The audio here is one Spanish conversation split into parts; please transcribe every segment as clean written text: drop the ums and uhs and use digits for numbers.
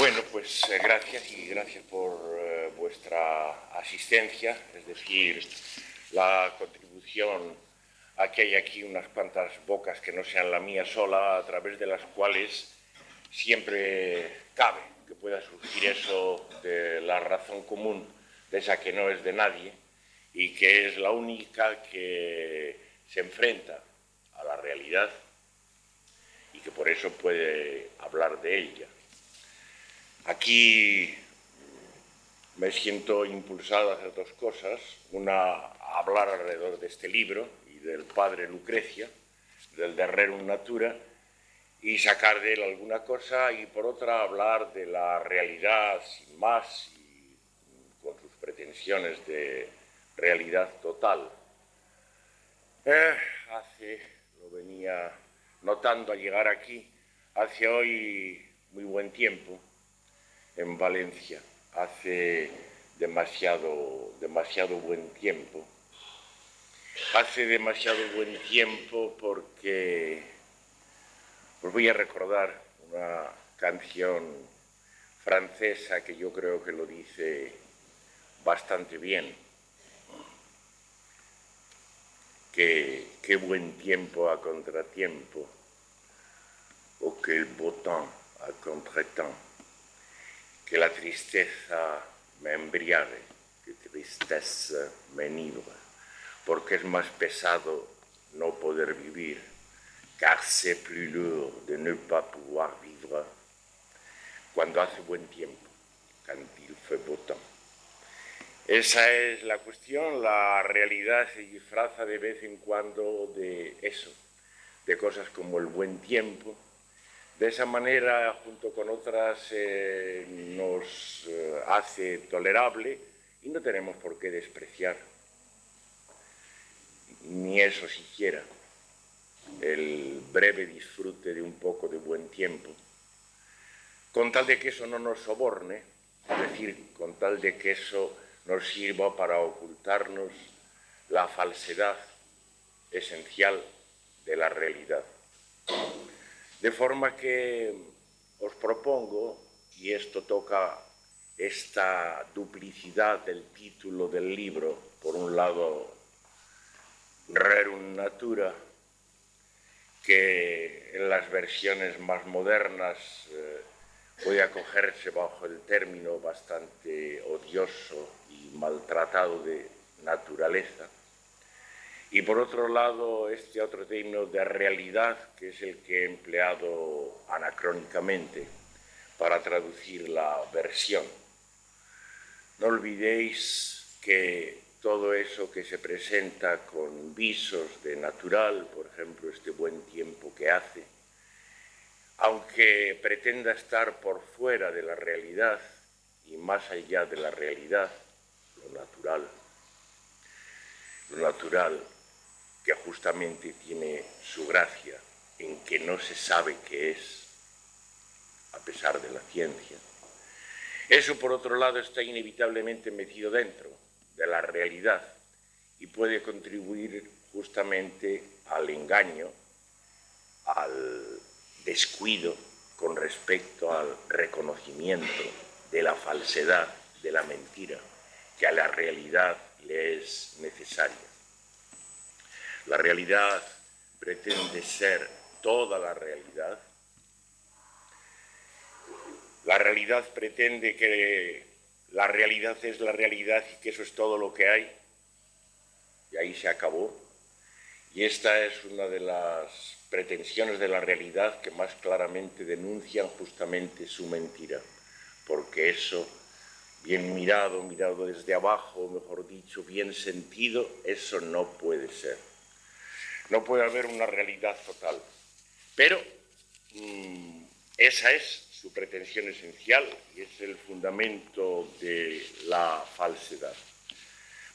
Bueno, pues gracias y gracias por vuestra asistencia, es decir, la contribución a que hay aquí unas cuantas bocas que no sean la mía sola, a través de las cuales siempre cabe que pueda surgir eso de la razón común, de esa que no es de nadie y que es la única que se enfrenta a la realidad y que por eso puede hablar de ella. Aquí me siento impulsado a hacer dos cosas. Una, hablar alrededor de este libro y del padre Lucrecia, del De Rerum Natura, y sacar de él alguna cosa, y por otra hablar de la realidad sin más y con sus pretensiones de realidad total. Lo venía notando al llegar aquí, hace hoy muy buen tiempo en Valencia, hace demasiado buen tiempo. Hace demasiado buen tiempo porque os voy a recordar una canción francesa que yo creo que lo dice bastante bien. Qué buen tiempo a contratiempo, o quel beau temps a contretemps. Que la tristeza me embriague, que tristeza me enivre, porque es más pesado no poder vivir, car c'est plus lourd de ne pas pouvoir vivre. Cuando hace buen tiempo, quand il fait beau temps. Esa es la cuestión. La realidad se disfraza de vez en cuando de eso, de cosas como el buen tiempo. De esa manera, junto con otras, nos hace tolerable y no tenemos por qué despreciar, ni eso siquiera, el breve disfrute de un poco de buen tiempo, con tal de que eso no nos soborne, es decir, con tal de que eso nos sirva para ocultarnos la falsedad esencial de la realidad. De forma que os propongo, y esto toca esta duplicidad del título del libro, por un lado, Rerum Natura, que en las versiones más modernas puede acogerse bajo el término bastante odioso y maltratado de naturaleza, y por otro lado este otro término de realidad, que es el que he empleado anacrónicamente para traducir la versión. No olvidéis que todo eso que se presenta con visos de natural, por ejemplo, este buen tiempo que hace, aunque pretenda estar por fuera de la realidad y más allá de la realidad, lo natural, que justamente tiene su gracia en que no se sabe qué es, a pesar de la ciencia. Eso, por otro lado, está inevitablemente metido dentro de la realidad y puede contribuir justamente al engaño, al descuido con respecto al reconocimiento de la falsedad, de la mentira, que a la realidad le es necesaria. La realidad pretende ser toda la realidad. La realidad pretende que la realidad es la realidad y que eso es todo lo que hay. Y ahí se acabó. Y esta es una de las pretensiones de la realidad que más claramente denuncian justamente su mentira. Porque eso, bien mirado desde abajo, mejor dicho, bien sentido, eso no puede ser. No puede haber una realidad total. Pero esa es su pretensión esencial y es el fundamento de la falsedad.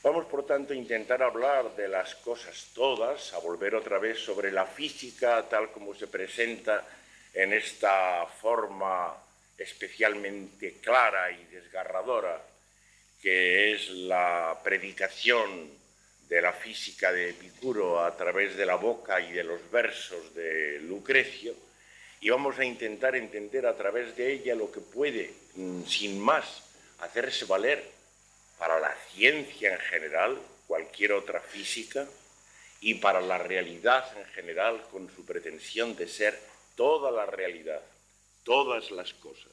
Vamos, por tanto, a intentar hablar de las cosas todas, a volver otra vez sobre la física tal como se presenta en esta forma especialmente clara y desgarradora, que es la predicación de la física de Epicuro a través de la boca y de los versos de Lucrecio, y vamos a intentar entender a través de ella lo que puede, sin más, hacerse valer para la ciencia en general, cualquier otra física, y para la realidad en general, con su pretensión de ser toda la realidad, todas las cosas.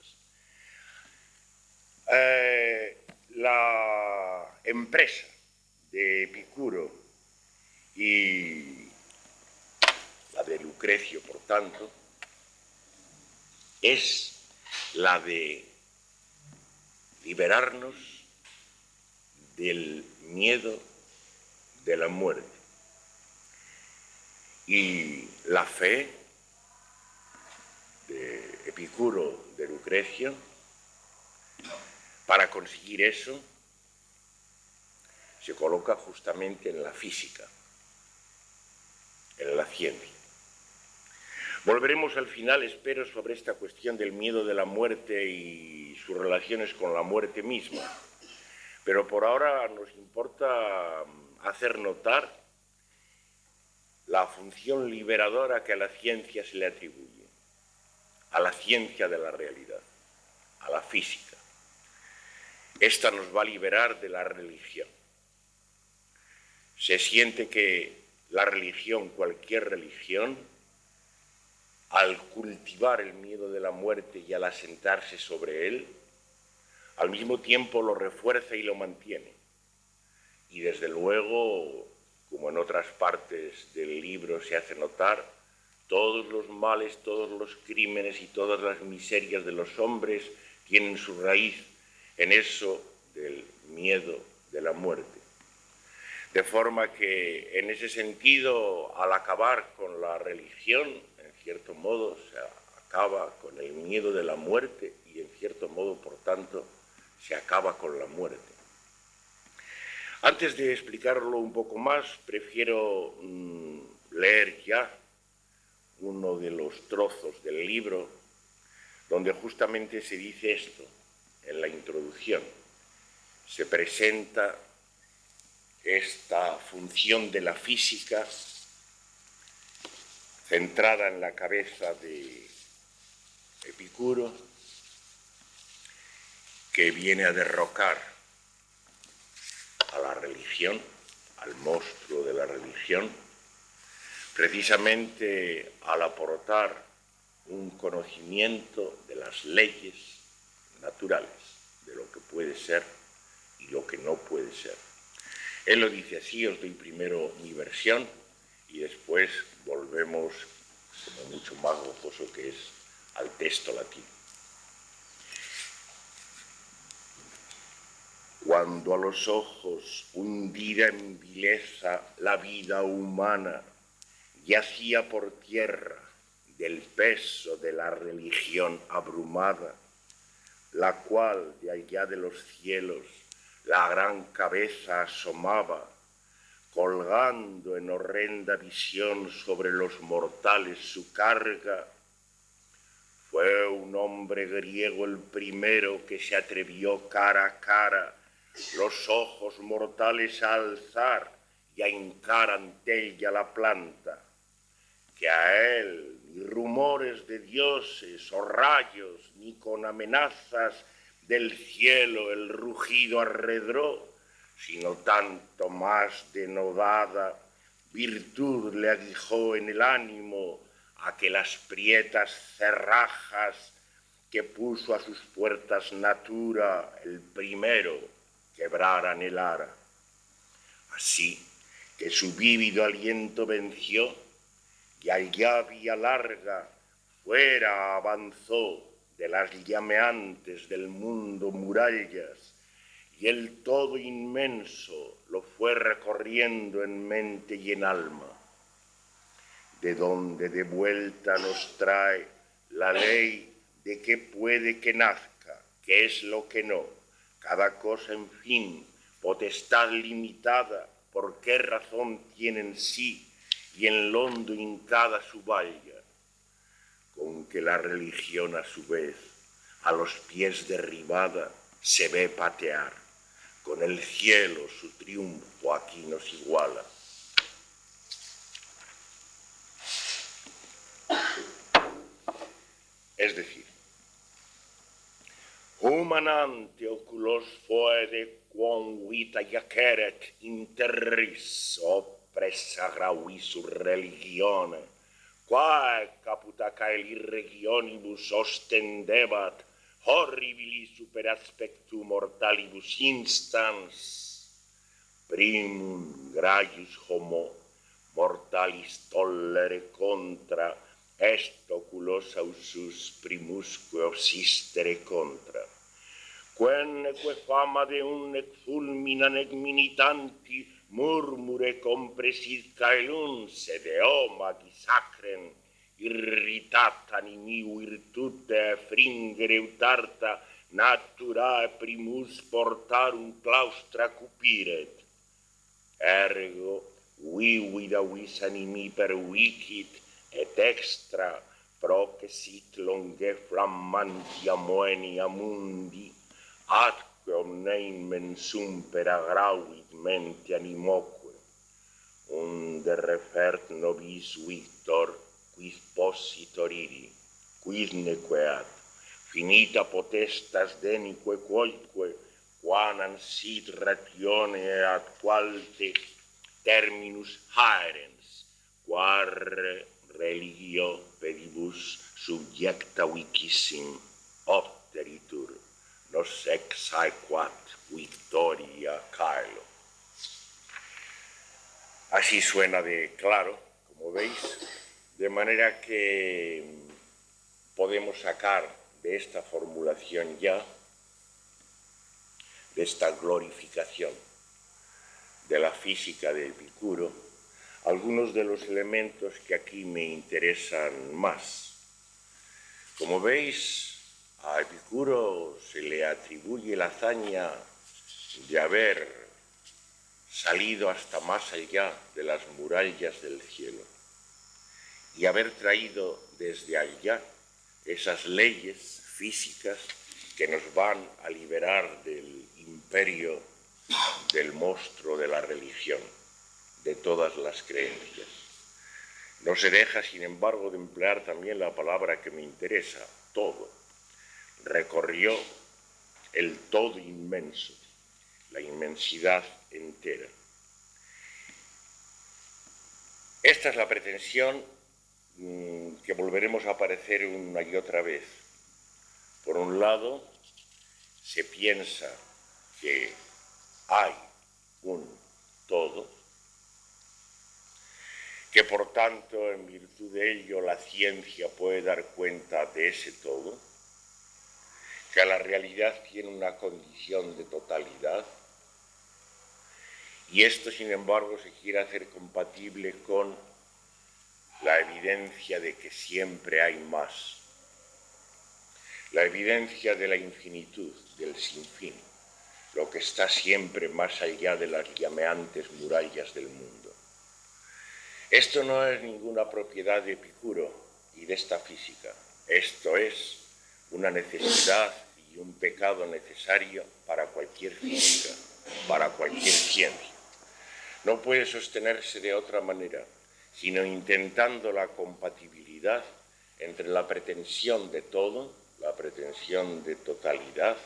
La empresa de Epicuro y la de Lucrecio, por tanto, es la de liberarnos del miedo de la muerte. Y la fe de Epicuro, de Lucrecio, para conseguir eso, se coloca justamente en la física, en la ciencia. Volveremos al final, espero, sobre esta cuestión del miedo de la muerte y sus relaciones con la muerte misma. Pero por ahora nos importa hacer notar la función liberadora que a la ciencia se le atribuye, a la ciencia de la realidad, a la física. Esta nos va a liberar de la religión. Se siente que la religión, cualquier religión, al cultivar el miedo de la muerte y al asentarse sobre él, al mismo tiempo lo refuerza y lo mantiene. Y desde luego, como en otras partes del libro se hace notar, todos los males, todos los crímenes y todas las miserias de los hombres tienen su raíz en eso del miedo de la muerte. De forma que, en ese sentido, al acabar con la religión, en cierto modo, se acaba con el miedo de la muerte y, en cierto modo, por tanto, se acaba con la muerte. Antes de explicarlo un poco más, prefiero leer ya uno de los trozos del libro donde justamente se dice esto, en la introducción. Se presenta esta función de la física centrada en la cabeza de Epicuro, que viene a derrocar a la religión, al monstruo de la religión, precisamente al aportar un conocimiento de las leyes naturales, de lo que puede ser y lo que no puede ser. Él lo dice así, os doy primero mi versión y después volvemos, como mucho más gozoso que es, al texto latino. Cuando a los ojos hundida en vileza la vida humana yacía por tierra del peso de la religión abrumada, la cual de allá de los cielos la gran cabeza asomaba, colgando en horrenda visión sobre los mortales su carga, fue un hombre griego el primero que se atrevió cara a cara los ojos mortales a alzar y a hincar ante ella la planta, que a él ni rumores de dioses o rayos, ni con amenazas del cielo el rugido arredró, sino tanto más denodada virtud le aguijó en el ánimo a que las prietas cerrajas que puso a sus puertas natura el primero quebraran el ara. Así que su vívido aliento venció y allá vía larga fuera avanzó de las llameantes del mundo murallas, y el todo inmenso lo fue recorriendo en mente y en alma, de donde de vuelta nos trae la ley de qué puede que nazca, qué es lo que no, cada cosa en fin, potestad limitada, por qué razón tiene en sí y en lo hondo hincada su valla, con que la religión a su vez, a los pies derribada, se ve patear, con el cielo su triunfo aquí nos iguala. Es decir, humanante oculos foede quam vita jaceret interris oppressa gravisur religione, quae caputa caeli regionibus ostendebat horribili super aspectu mortalibus instans, primum graius homo mortalis tollere contra est oculos ausus primusque obsistere contra. Quenneque fama de un nec fulmina nec minitanti murmure compresit caelum, sed eo magis sacren irritata animiu virtute fringere utarta naturae primus portarum claustra cupiret. Ergo vivida vis animi pervicit et extra procesit longe flammantia moenia mundi, atque omnein mensum per agravit mente animoque, unde refert nobis victor, quis positor iri, quis nequeat, finita potestas denique quoique, quanam sit ratione ad qualte terminus haerens, quare religio pedibus subjecta vicissim opteritur, nos ex aequat victoria caelo. Así suena de claro, como veis, de manera que podemos sacar de esta formulación ya, de esta glorificación de la física de Epicuro, algunos de los elementos que aquí me interesan más. Como veis, a Epicuro se le atribuye la hazaña de haber salido hasta más allá de las murallas del cielo y haber traído desde allá esas leyes físicas que nos van a liberar del imperio del monstruo de la religión, de todas las creencias. No se deja, sin embargo, de emplear también la palabra que me interesa, todo. Recorrió el todo inmenso, la inmensidad entera. Esta es la pretensión que volveremos a aparecer una y otra vez. Por un lado, se piensa que hay un todo, que por tanto, en virtud de ello, la ciencia puede dar cuenta de ese todo, que la realidad tiene una condición de totalidad, y esto, sin embargo, se quiere hacer compatible con la evidencia de que siempre hay más, la evidencia de la infinitud, del sinfín, lo que está siempre más allá de las llameantes murallas del mundo. Esto no es ninguna propiedad de Epicuro y de esta física. Esto es una necesidad y un pecado necesario para cualquier física, para cualquier ciencia. No puede sostenerse de otra manera, sino intentando la compatibilidad entre la pretensión de todo, la pretensión de totalidad,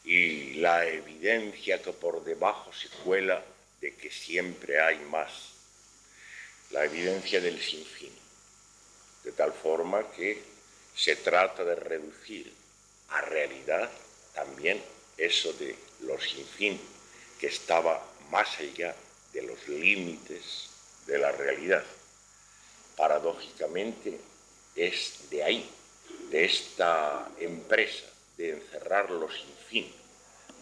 y la evidencia que por debajo se cuela de que siempre hay más, la evidencia del sinfín, de tal forma que se trata de reducir a realidad también eso de lo sinfín, que estaba más allá de los límites de la realidad. Paradójicamente, es de ahí, de esta empresa de encerrar lo sinfín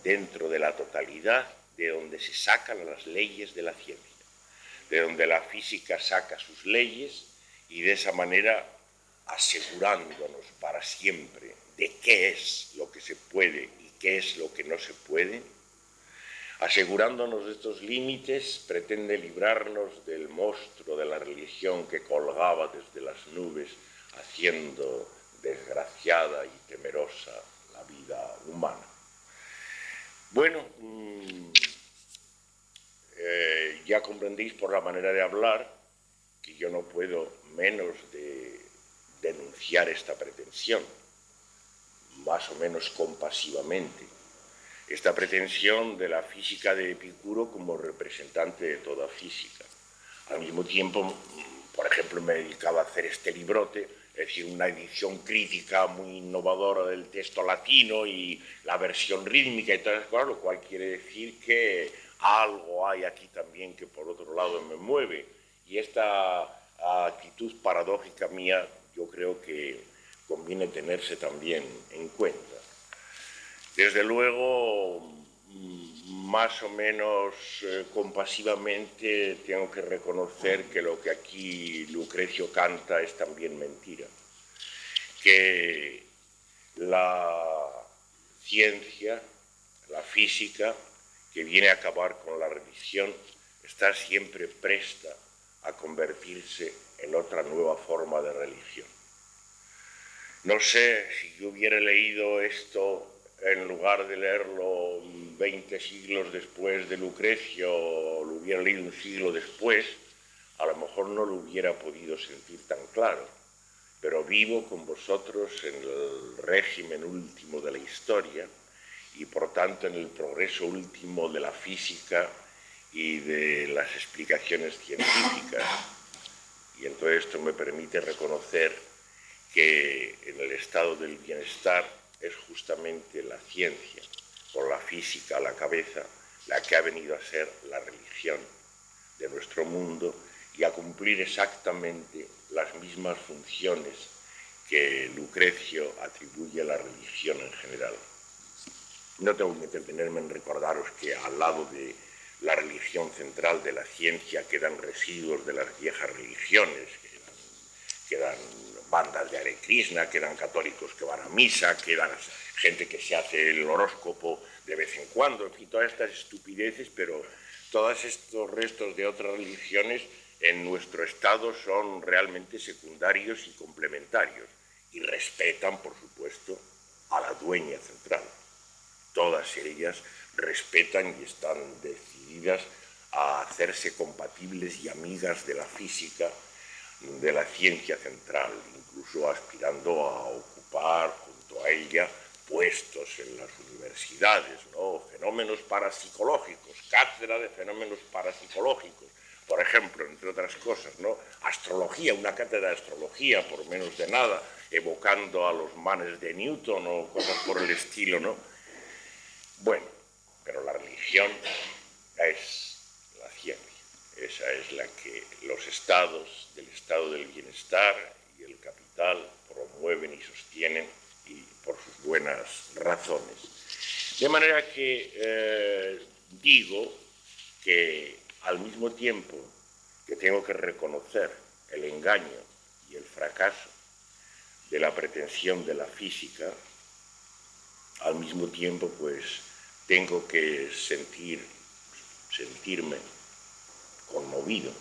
dentro de la totalidad, de donde se sacan las leyes de la ciencia, de donde la física saca sus leyes y de esa manera asegurándonos para siempre de qué es lo que se puede y qué es lo que no se puede, asegurándonos de estos límites, pretende librarnos del monstruo de la religión que colgaba desde las nubes, haciendo desgraciada y temerosa la vida humana. Bueno, ya comprendéis por la manera de hablar que yo no puedo menos de denunciar esta pretensión, más o menos compasivamente, esta pretensión de la física de Epicuro como representante de toda física. Al mismo tiempo, por ejemplo, me dedicaba a hacer este librote, es decir, una edición crítica muy innovadora del texto latino y la versión rítmica y todas esas cosas, lo cual quiere decir que algo hay aquí también que por otro lado me mueve. Y esta actitud paradójica mía yo creo que conviene tenerse también en cuenta. Desde luego, más o menos compasivamente tengo que reconocer que lo que aquí Lucrecio canta es también mentira, que la ciencia, la física, que viene a acabar con la religión, está siempre presta a convertirse en otra nueva forma de religión. No sé si yo hubiera leído esto en lugar de leerlo 20 siglos después de Lucrecio, o lo hubiera leído un siglo después, a lo mejor no lo hubiera podido sentir tan claro. Pero vivo con vosotros en el régimen último de la historia y por tanto en el progreso último de la física y de las explicaciones científicas. Y entonces esto me permite reconocer que en el estado del bienestar es justamente la ciencia, con la física a la cabeza, la que ha venido a ser la religión de nuestro mundo y a cumplir exactamente las mismas funciones que Lucrecio atribuye a la religión en general. No tengo que entretenerme en recordaros que al lado de la religión central de la ciencia quedan residuos de las viejas religiones, quedan bandas de Hare Krishna, quedan católicos que van a misa, quedan gente que se hace el horóscopo de vez en cuando, en fin, todas estas estupideces, pero todos estos restos de otras religiones en nuestro estado son realmente secundarios y complementarios y respetan, por supuesto, a la dueña central. Todas ellas respetan y están decididas a hacerse compatibles y amigas de la física, de la ciencia central, incluso aspirando a ocupar junto a ella puestos en las universidades, ¿no? Fenómenos parapsicológicos, cátedra de fenómenos parapsicológicos, por ejemplo, entre otras cosas, ¿no? Astrología, una cátedra de astrología, por menos de nada, evocando a los manes de Newton o cosas por el estilo, ¿no? Bueno, pero la religión es la ciencia. Esa es la que los estados del estado del bienestar y el capital promueven y sostienen y por sus buenas razones. De manera que digo que al mismo tiempo que tengo que reconocer el engaño y el fracaso de la pretensión de la física, al mismo tiempo pues tengo que sentirme conmovido,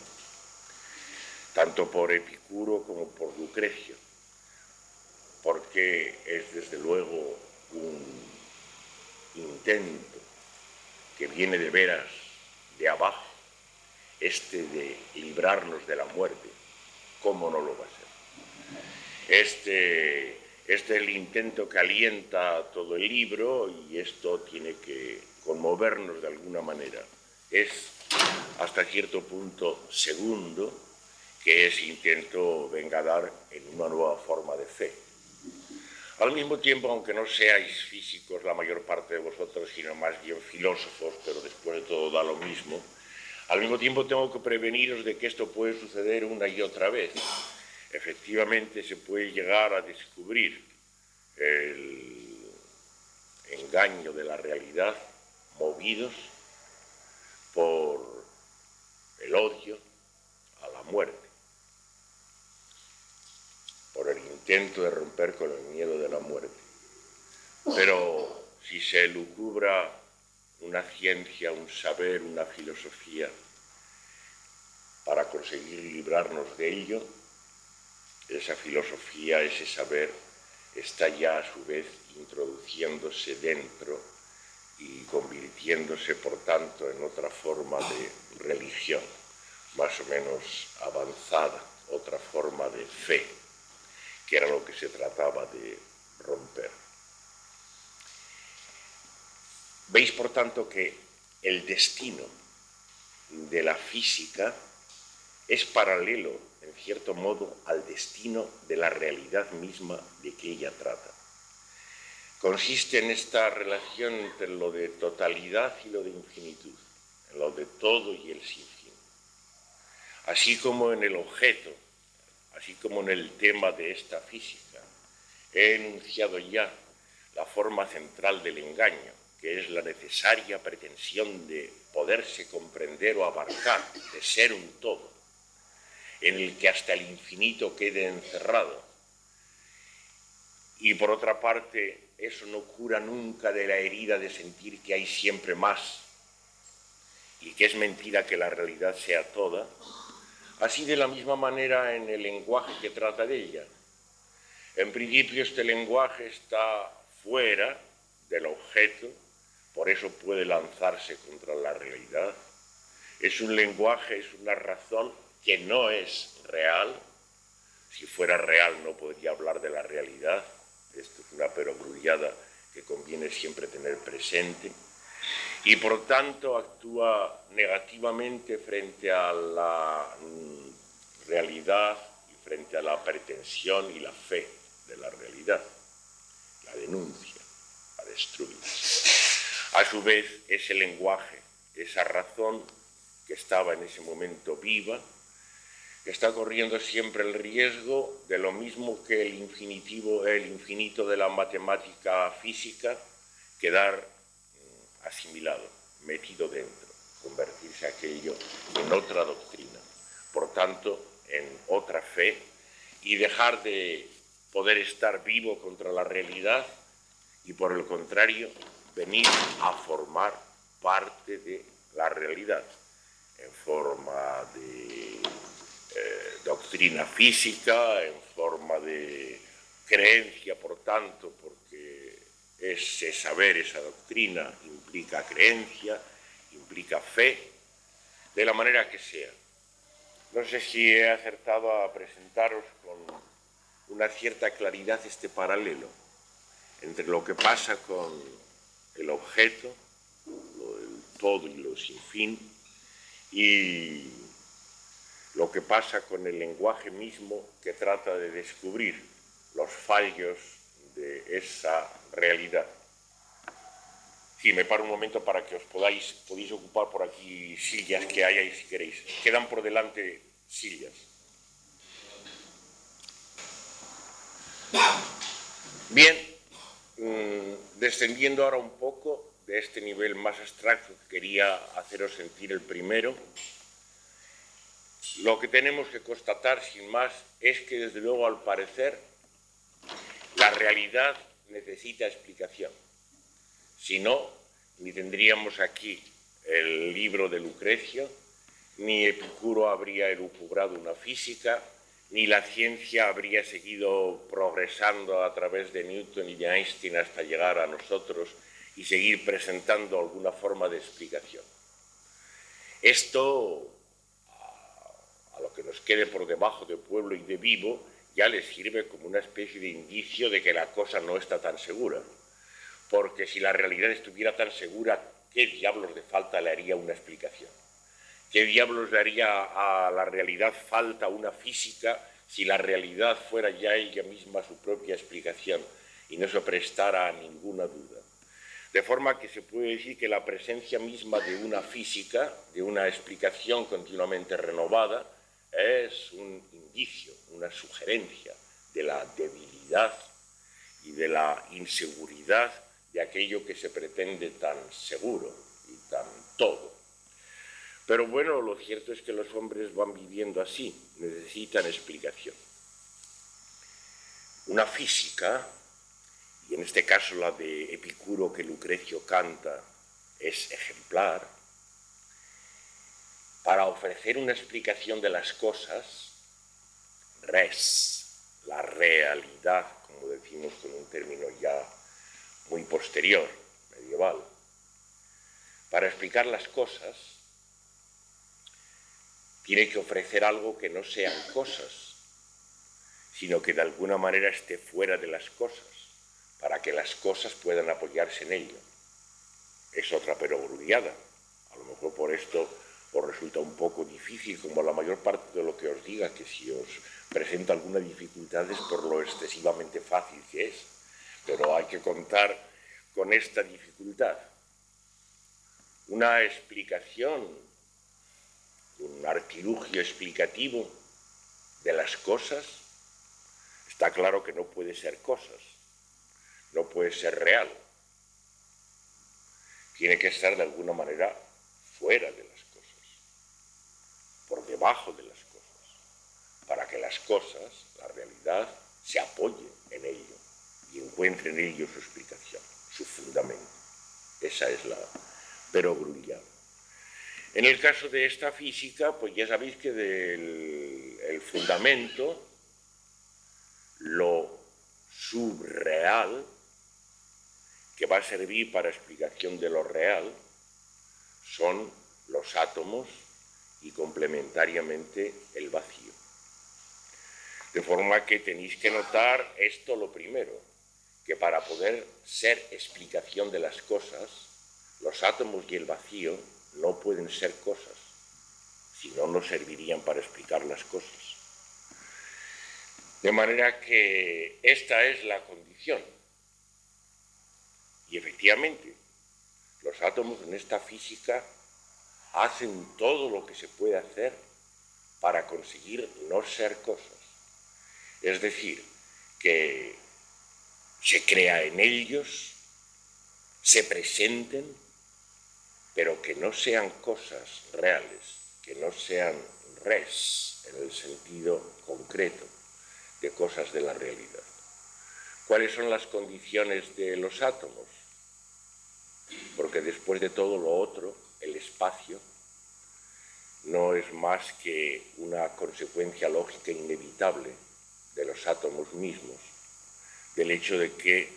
tanto por Epicuro como por Lucrecio, porque es desde luego un intento que viene de veras de abajo, de librarnos de la muerte. ¿Cómo no lo va a ser? Este es el intento que alienta todo el libro y esto tiene que conmovernos de alguna manera. Es hasta cierto punto segundo que ese intento venga a dar en una nueva forma de fe. Al mismo tiempo, aunque no seáis físicos la mayor parte de vosotros, sino más bien filósofos, pero después de todo da lo mismo, al mismo tiempo tengo que preveniros de que esto puede suceder una y otra vez. Efectivamente se puede llegar a descubrir el engaño de la realidad movidos por el odio a la muerte, por el intento de romper con el miedo de la muerte. Pero si se elucubra una ciencia, un saber, una filosofía para conseguir librarnos de ello, esa filosofía, ese saber, está ya a su vez introduciéndose dentro y convirtiéndose, por tanto, en otra forma de religión, más o menos avanzada, otra forma de fe, que era lo que se trataba de romper. Veis, por tanto, que el destino de la física es paralelo, en cierto modo, al destino de la realidad misma de que ella trata. Consiste en esta relación entre lo de totalidad y lo de infinitud, en lo de todo y el sin fin. Así como en el objeto, así como en el tema de esta física, he enunciado ya la forma central del engaño, que es la necesaria pretensión de poderse comprender o abarcar, de ser un todo, en el que hasta el infinito quede encerrado. Y por otra parte, eso no cura nunca de la herida de sentir que hay siempre más y que es mentira que la realidad sea toda. Así de la misma manera en el lenguaje que trata de ella. En principio este lenguaje está fuera del objeto, por eso puede lanzarse contra la realidad. Es un lenguaje, es una razón que no es real. Si fuera real no podría hablar de la realidad. Esto es una perogrullada que conviene siempre tener presente. Y por tanto actúa negativamente frente a la realidad y frente a la pretensión y la fe de la realidad. La denuncia, la destruye. A su vez, ese lenguaje, esa razón que estaba en ese momento viva, está corriendo siempre el riesgo de lo mismo que el infinito de la matemática física, quedar asimilado, metido dentro, convertirse aquello en otra doctrina, por tanto, en otra fe, y dejar de poder estar vivo contra la realidad y, por el contrario, venir a formar parte de la realidad, en forma de doctrina física, en forma de creencia, por tanto, porque ese saber, esa doctrina, implica creencia, implica fe, de la manera que sea. No sé si he acertado a presentaros con una cierta claridad este paralelo entre lo que pasa con el objeto, el todo y lo sin fin, y lo que pasa con el lenguaje mismo que trata de descubrir los fallos de esa realidad. Sí, me paro un momento para que os podéis ocupar por aquí sillas que hay ahí si queréis. Quedan por delante sillas. Bien, descendiendo ahora un poco de este nivel más abstracto que quería haceros sentir el primero, lo que tenemos que constatar sin más es que desde luego al parecer la realidad necesita explicación. Si no, ni tendríamos aquí el libro de Lucrecio, ni Epicuro habría elucubrado una física, ni la ciencia habría seguido progresando a través de Newton y de Einstein hasta llegar a nosotros y seguir presentando alguna forma de explicación. Esto, a lo que nos quede por debajo de Pueblo y de Vivo, ya les sirve como una especie de indicio de que la cosa no está tan segura. Porque si la realidad estuviera tan segura, ¿qué diablos de falta le haría una explicación? ¿Qué diablos le haría a la realidad falta una física si la realidad fuera ya ella misma su propia explicación y no se prestara a ninguna duda? De forma que se puede decir que la presencia misma de una física, de una explicación continuamente renovada, es un indicio, una sugerencia de la debilidad y de la inseguridad de aquello que se pretende tan seguro y tan todo. Pero bueno, lo cierto es que los hombres van viviendo así, necesitan explicación. Una física, y en este caso la de Epicuro que Lucrecio canta, es ejemplar, para ofrecer una explicación de las cosas, res, la realidad, como decimos con un término ya muy posterior, medieval. Para explicar las cosas, tiene que ofrecer algo que no sean cosas, sino que de alguna manera esté fuera de las cosas, para que las cosas puedan apoyarse en ello. Es otra perogrullada. A lo mejor por esto os resulta un poco difícil, como la mayor parte de lo que os diga, que si os presento alguna dificultad es por lo excesivamente fácil que es. Pero hay que contar con esta dificultad. Una explicación, un artilugio explicativo de las cosas, está claro que no puede ser cosas, no puede ser real. Tiene que estar de alguna manera fuera de las cosas, por debajo de las cosas, para que las cosas, la realidad, se apoye en ello y encuentre en ello su explicación, su fundamento. Esa es la perogrullada. En el caso de esta física, pues ya sabéis que el fundamento, lo subreal, que va a servir para explicación de lo real, son los átomos y complementariamente el vacío. De forma que tenéis que notar esto lo primero, que para poder ser explicación de las cosas, los átomos y el vacío no pueden ser cosas, si no, no servirían para explicar las cosas. De manera que esta es la condición. Y efectivamente, los átomos en esta física hacen todo lo que se puede hacer para conseguir no ser cosas. Es decir, que se crea en ellos, se presenten, pero que no sean cosas reales, que no sean res en el sentido concreto de cosas de la realidad. ¿Cuáles son las condiciones de los átomos? Porque después de todo lo otro, el espacio no es más que una consecuencia lógica inevitable de los átomos mismos, del hecho de que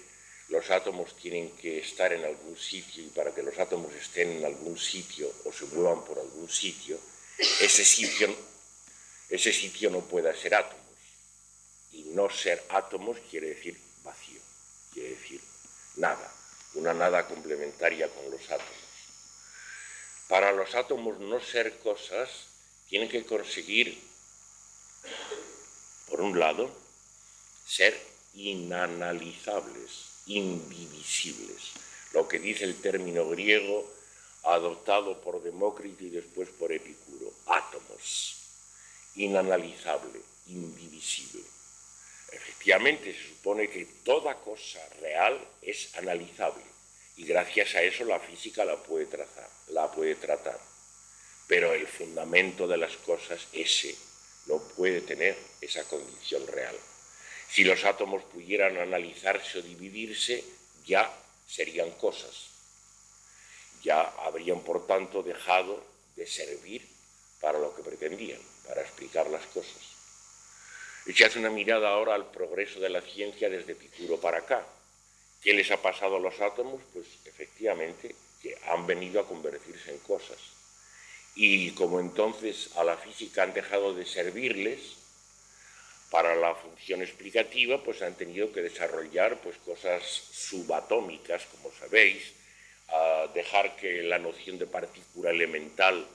los átomos tienen que estar en algún sitio, y para que los átomos estén en algún sitio o se muevan por algún sitio, ese sitio no puede ser átomos. Y no ser átomos quiere decir vacío, quiere decir nada, una nada complementaria con los átomos. Para los átomos no ser cosas, tienen que conseguir, por un lado, ser inanalizables, indivisibles, lo que dice el término griego adoptado por Demócrito y después por Epicuro, átomos, inanalizable, indivisible. Efectivamente, se supone que toda cosa real es analizable y gracias a eso la física la puede tratar. Pero el fundamento de las cosas, ese, no puede tener esa condición real. Si los átomos pudieran analizarse o dividirse, ya serían cosas. Ya habrían, por tanto, dejado de servir para lo que pretendían, para explicar las cosas. Echad una mirada ahora al progreso de la ciencia desde Epicuro para acá. ¿Qué les ha pasado a los átomos? Pues efectivamente que han venido a convertirse en cosas. Y como entonces a la física han dejado de servirles para la función explicativa, pues han tenido que desarrollar pues cosas subatómicas, como sabéis, dejar que la noción de partícula elemental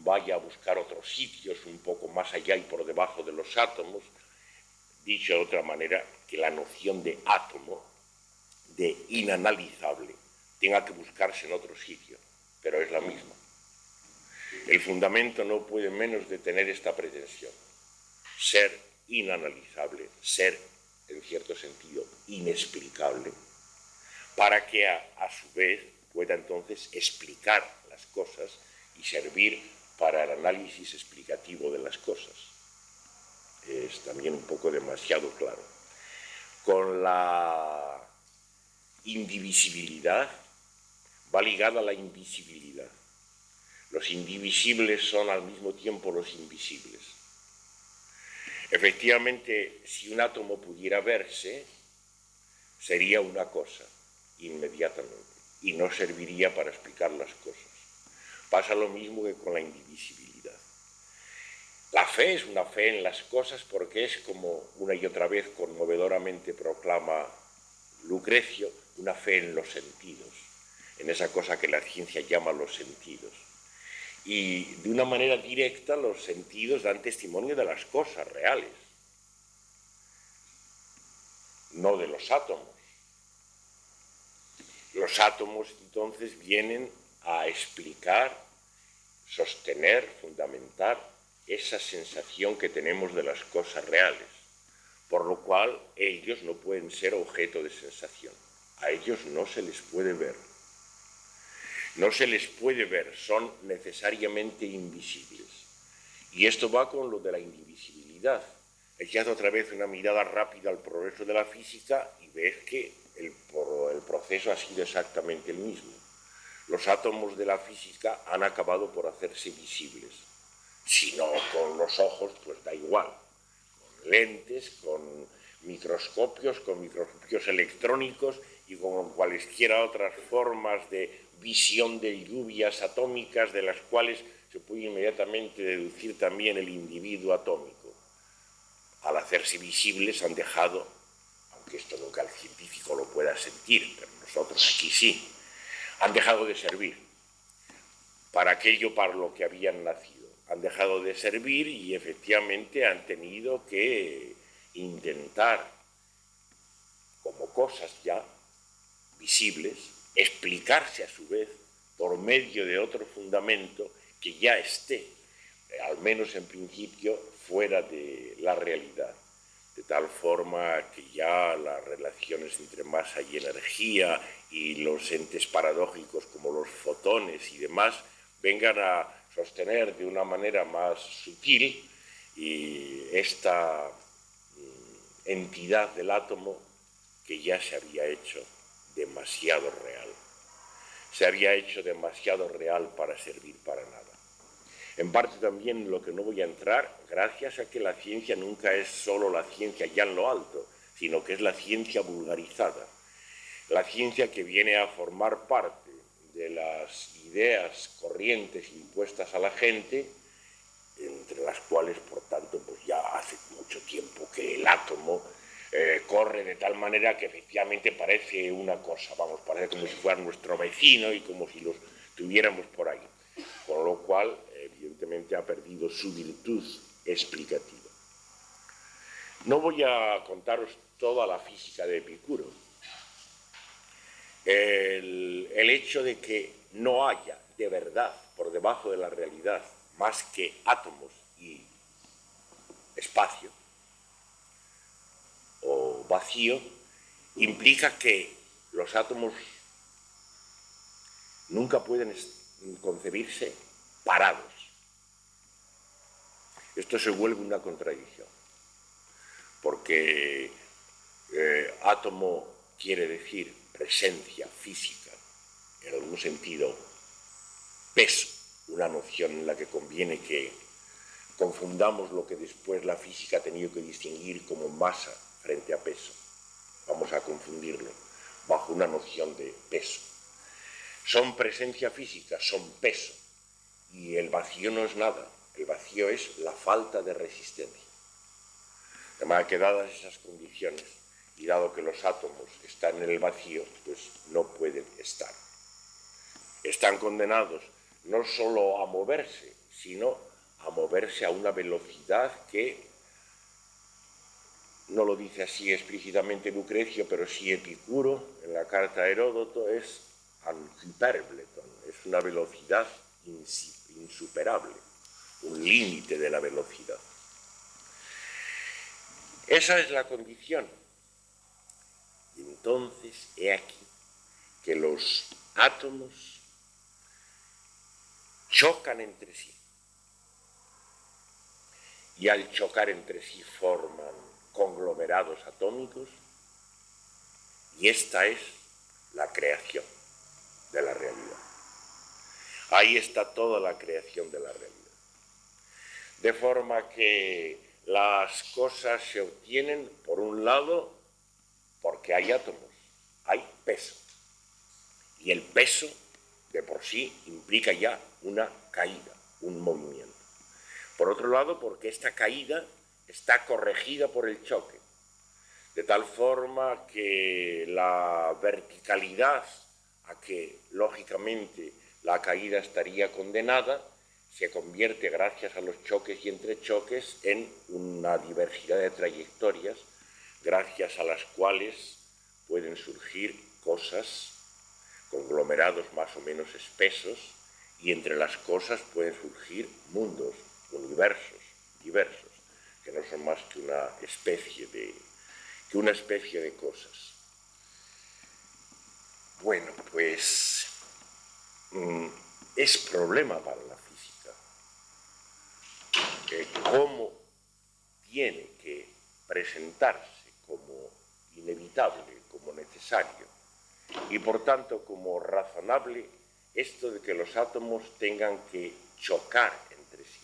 vaya a buscar otros sitios un poco más allá y por debajo de los átomos, dicho de otra manera, que la noción de átomo, de inanalizable, tenga que buscarse en otro sitio, pero es la misma. El fundamento no puede menos de tener esta pretensión, ser inanalizable, ser, en cierto sentido, inexplicable, para que a su vez pueda entonces explicar las cosas y servir para el análisis explicativo de las cosas. Es también un poco demasiado claro. Con la indivisibilidad va ligada la invisibilidad. Los indivisibles son al mismo tiempo los invisibles. Efectivamente, si un átomo pudiera verse, sería una cosa inmediatamente y no serviría para explicar las cosas. Pasa lo mismo que con la indivisibilidad. La fe es una fe en las cosas porque es, como una y otra vez conmovedoramente proclama Lucrecio, una fe en los sentidos, en esa cosa que la ciencia llama los sentidos. Y de una manera directa los sentidos dan testimonio de las cosas reales, no de los átomos. Los átomos entonces vienen a explicar, sostener, fundamentar esa sensación que tenemos de las cosas reales, por lo cual ellos no pueden ser objeto de sensación. A ellos no se les puede ver. No se les puede ver, son necesariamente invisibles. Y esto va con lo de la indivisibilidad. Echad otra vez una mirada rápida al progreso de la física y ves que el proceso ha sido exactamente el mismo. Los átomos de la física han acabado por hacerse visibles. Si no con los ojos, pues da igual. Con lentes, con microscopios electrónicos y con cualesquiera otras formas de visión de lluvias atómicas de las cuales se puede inmediatamente deducir también el individuo atómico. Al hacerse visibles han dejado, aunque esto nunca el científico lo pueda sentir, pero nosotros aquí sí, han dejado de servir para aquello para lo que habían nacido. Han dejado de servir y efectivamente han tenido que intentar, como cosas ya visibles, explicarse a su vez por medio de otro fundamento que ya esté, al menos en principio, fuera de la realidad. De tal forma que ya las relaciones entre masa y energía y los entes paradójicos como los fotones y demás vengan a sostener de una manera más sutil y esta entidad del átomo que ya se había hecho demasiado real. Se había hecho demasiado real para servir para nada. En parte también lo que no voy a entrar, gracias a que la ciencia nunca es solo la ciencia ya en lo alto, sino que es la ciencia vulgarizada. La ciencia que viene a formar parte de las ideas corrientes impuestas a la gente, entre las cuales, por tanto, pues ya hace mucho tiempo que el átomo corre de tal manera que efectivamente parece una cosa, parece como si fuera nuestro vecino y como si los tuviéramos por ahí. Con lo cual, evidentemente, ha perdido su virtud explicativa. No voy a contaros toda la física de Epicuro. El hecho de que no haya de verdad por debajo de la realidad más que átomos y espacio o vacío implica que los átomos nunca pueden concebirse parados. Esto se vuelve una contradicción, porque átomo quiere decir presencia física, en algún sentido peso, una noción en la que conviene que confundamos lo que después la física ha tenido que distinguir como masa frente a peso. Vamos a confundirlo bajo una noción de peso. Son presencia física, son peso, y el vacío no es nada, el vacío es la falta de resistencia. De manera que dadas esas condiciones, y dado que los átomos están en el vacío, pues no pueden estar. Están condenados no solo a moverse, sino a moverse a una velocidad que, no lo dice así explícitamente Lucrecio, pero sí Epicuro, en la carta a Heródoto, es anhyperbleton, es una velocidad insuperable, un límite de la velocidad. Esa es la condición. Y entonces he aquí que los átomos chocan entre sí. Y al chocar entre sí forman conglomerados atómicos, y esta es la creación de la realidad. Ahí está toda la creación de la realidad. De forma que las cosas se obtienen, por un lado, porque hay átomos, hay peso. Y el peso, de por sí, implica ya una caída, un movimiento. Por otro lado, porque esta caída está corregida por el choque, de tal forma que la verticalidad a que, lógicamente, la caída estaría condenada se convierte, gracias a los choques y entrechoques, en una diversidad de trayectorias, gracias a las cuales pueden surgir cosas, conglomerados más o menos espesos, y entre las cosas pueden surgir mundos, universos diversos, que no son más que una especie de cosas. Bueno, pues es problema para la física cómo tiene que presentarse como inevitable, como necesario y por tanto como razonable esto de que los átomos tengan que chocar entre sí.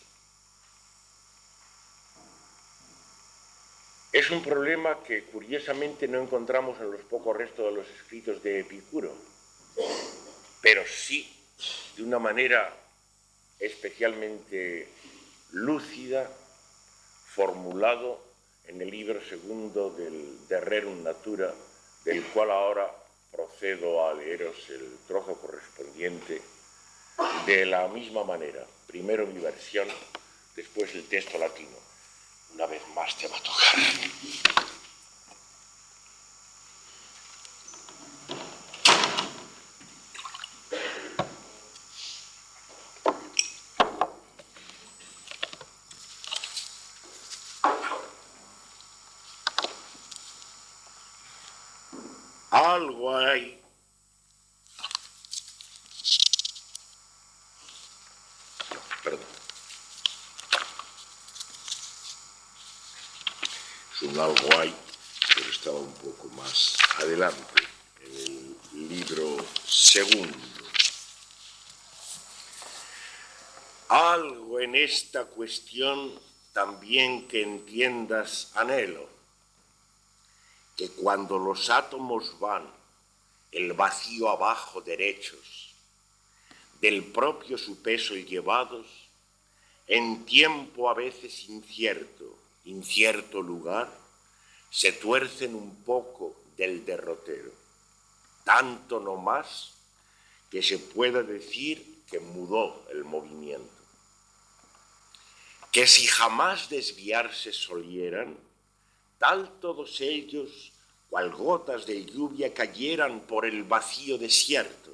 Es un problema que curiosamente no encontramos en los pocos restos de los escritos de Epicuro, pero sí de una manera especialmente lúcida, formulado en el libro segundo del De Rerum Natura, del cual ahora procedo a leeros el trozo correspondiente de la misma manera. Primero mi versión, después el texto latino. Una vez más te va a tocar. Algo hay perdón. Es un algo hay, pero estaba un poco más adelante en el libro segundo. Algo en esta cuestión también que entiendas anhelo, que cuando los átomos van el vacío abajo derechos, del propio su peso llevados, en tiempo a veces incierto lugar, se tuercen un poco del derrotero, tanto no más que se pueda decir que mudó el movimiento. Que si jamás desviarse solieran, tal todos ellos, cual gotas de lluvia cayeran por el vacío desierto,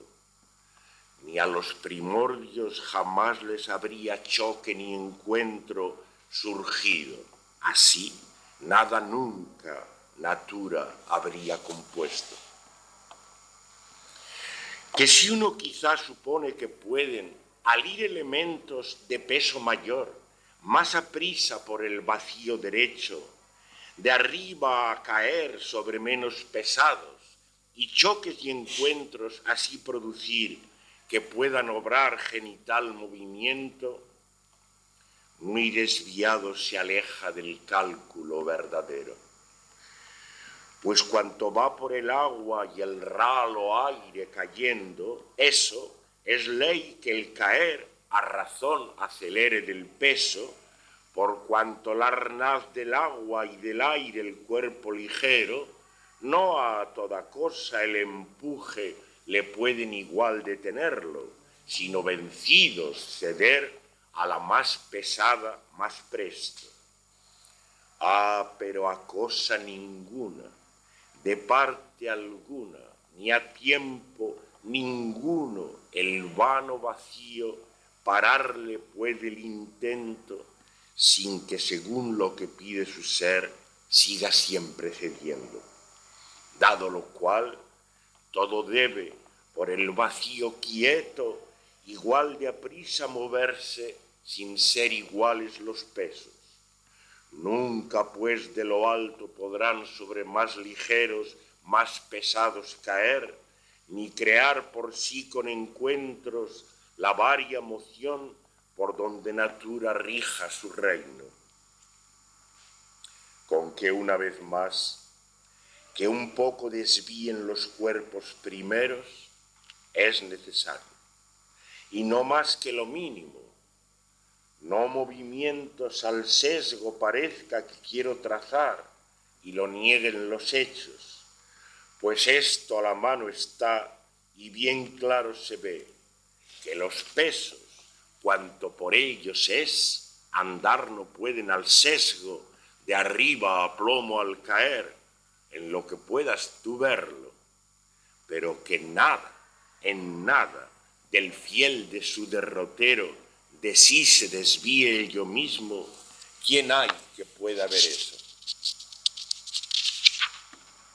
ni a los primordios jamás les habría choque ni encuentro surgido. Así, nada nunca natura habría compuesto. Que si uno quizás supone que pueden al ir elementos de peso mayor, más aprisa por el vacío derecho, de arriba a caer sobre menos pesados, y choques y encuentros así producir que puedan obrar genital movimiento, muy desviado se aleja del cálculo verdadero. Pues cuanto va por el agua y el ralo aire cayendo, eso es ley que el caer a razón acelere del peso, por cuanto la arnaz del agua y del aire el cuerpo ligero, no a toda cosa el empuje le pueden igual detenerlo, sino vencidos ceder a la más pesada más presto. Ah, pero a cosa ninguna, de parte alguna, ni a tiempo ninguno, el vano vacío pararle puede el intento, sin que según lo que pide su ser, siga siempre cediendo. Dado lo cual, todo debe, por el vacío quieto, igual de aprisa moverse, sin ser iguales los pesos. Nunca, pues, de lo alto podrán sobre más ligeros, más pesados caer, ni crear por sí con encuentros la varia moción por donde natura rija su reino. Con que una vez más, que un poco desvíen los cuerpos primeros es necesario, y no más que lo mínimo, no movimientos al sesgo parezca que quiero trazar y lo nieguen los hechos, pues esto a la mano está y bien claro se ve, que los pesos, cuanto por ellos es, andar no pueden al sesgo, de arriba a plomo al caer, en lo que puedas tú verlo, pero que nada, en nada, del fiel de su derrotero, de sí se desvíe el yo mismo, ¿quién hay que pueda ver eso?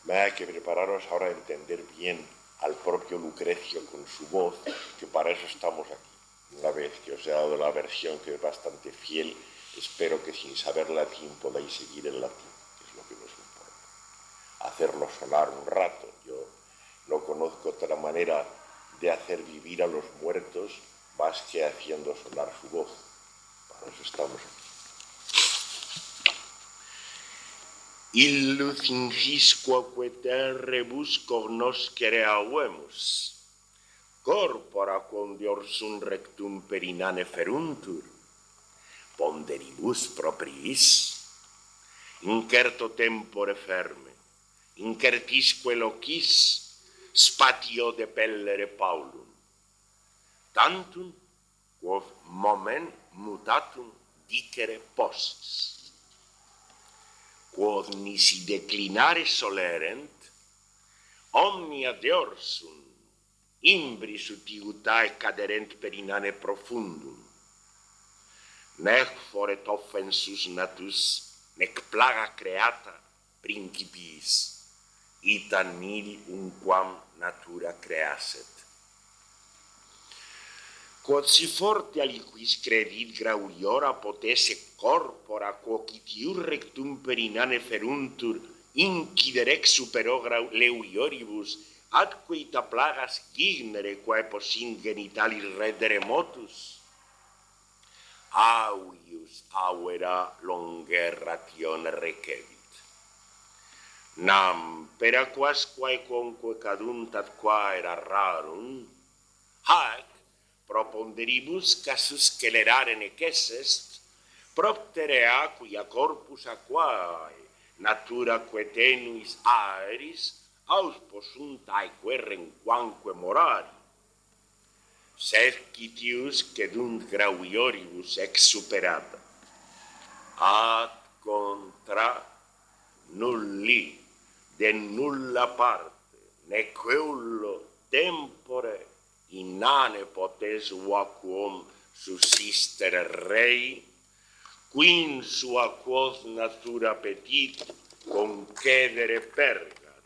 Hay que prepararos ahora a entender bien al propio Lucrecio con su voz, que para eso estamos aquí. Una vez que os he dado la versión que es bastante fiel, espero que sin saber latín podáis seguir el latín, que es lo que nos importa. Hacerlo sonar un rato. Yo no conozco otra manera de hacer vivir a los muertos más que haciendo sonar su voz. Para eso estamos aquí. Illus incisquoque terrebus cognoscere auemus, corpora quondi orsum rectum perinane feruntur, ponderibus propriis, incerto tempore ferme, incertisque locis, spatio depellere Paulum, tantum quod moment mutatum dicere possis. Quod nisi declinare solerent, omnia deorsum, imbris utiutae caderent perinane profundum, nec foret offensus natus, nec plaga creata principiis, ita nil unquam natura creasset. Quod si forte aliquis credit grauliora potesse corpora quocitiur rectum perinane feruntur incidere ex supero leuioribus atque ita plagas gignere quae possin genitalis redere motus, auius auera longer ratione recebit. Nam per aquasquae conque caduntat quaera rarum, haec proponderibus casus celerare neces est, proptere aquia corpus aquae, natura quae tenuis aeris, ausposunt aeque renquamque morari. Sed citius cedunt grauioribus ex superata, ad contra nulli, de nulla parte, neque ullo tempore, innane potes vacuum subsistere rei, quin sua quos natura petit concedere pergat.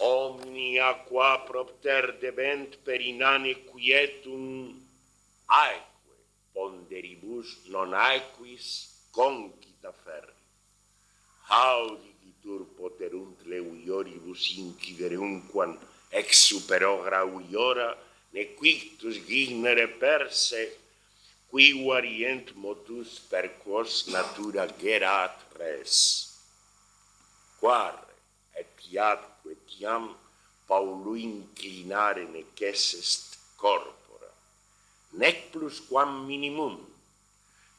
Omnia qua propter debent perinane quietum aeque, ponderibus non aequis concita ferri. Hauditur poterunt leuioribus incidere unquam ex supero grauiora, nequictus gignere perse, qui varient motus per quos natura gerat res. Quare etiatque tiam Paulu inclinare neces est corpora, nec plus quam minimum,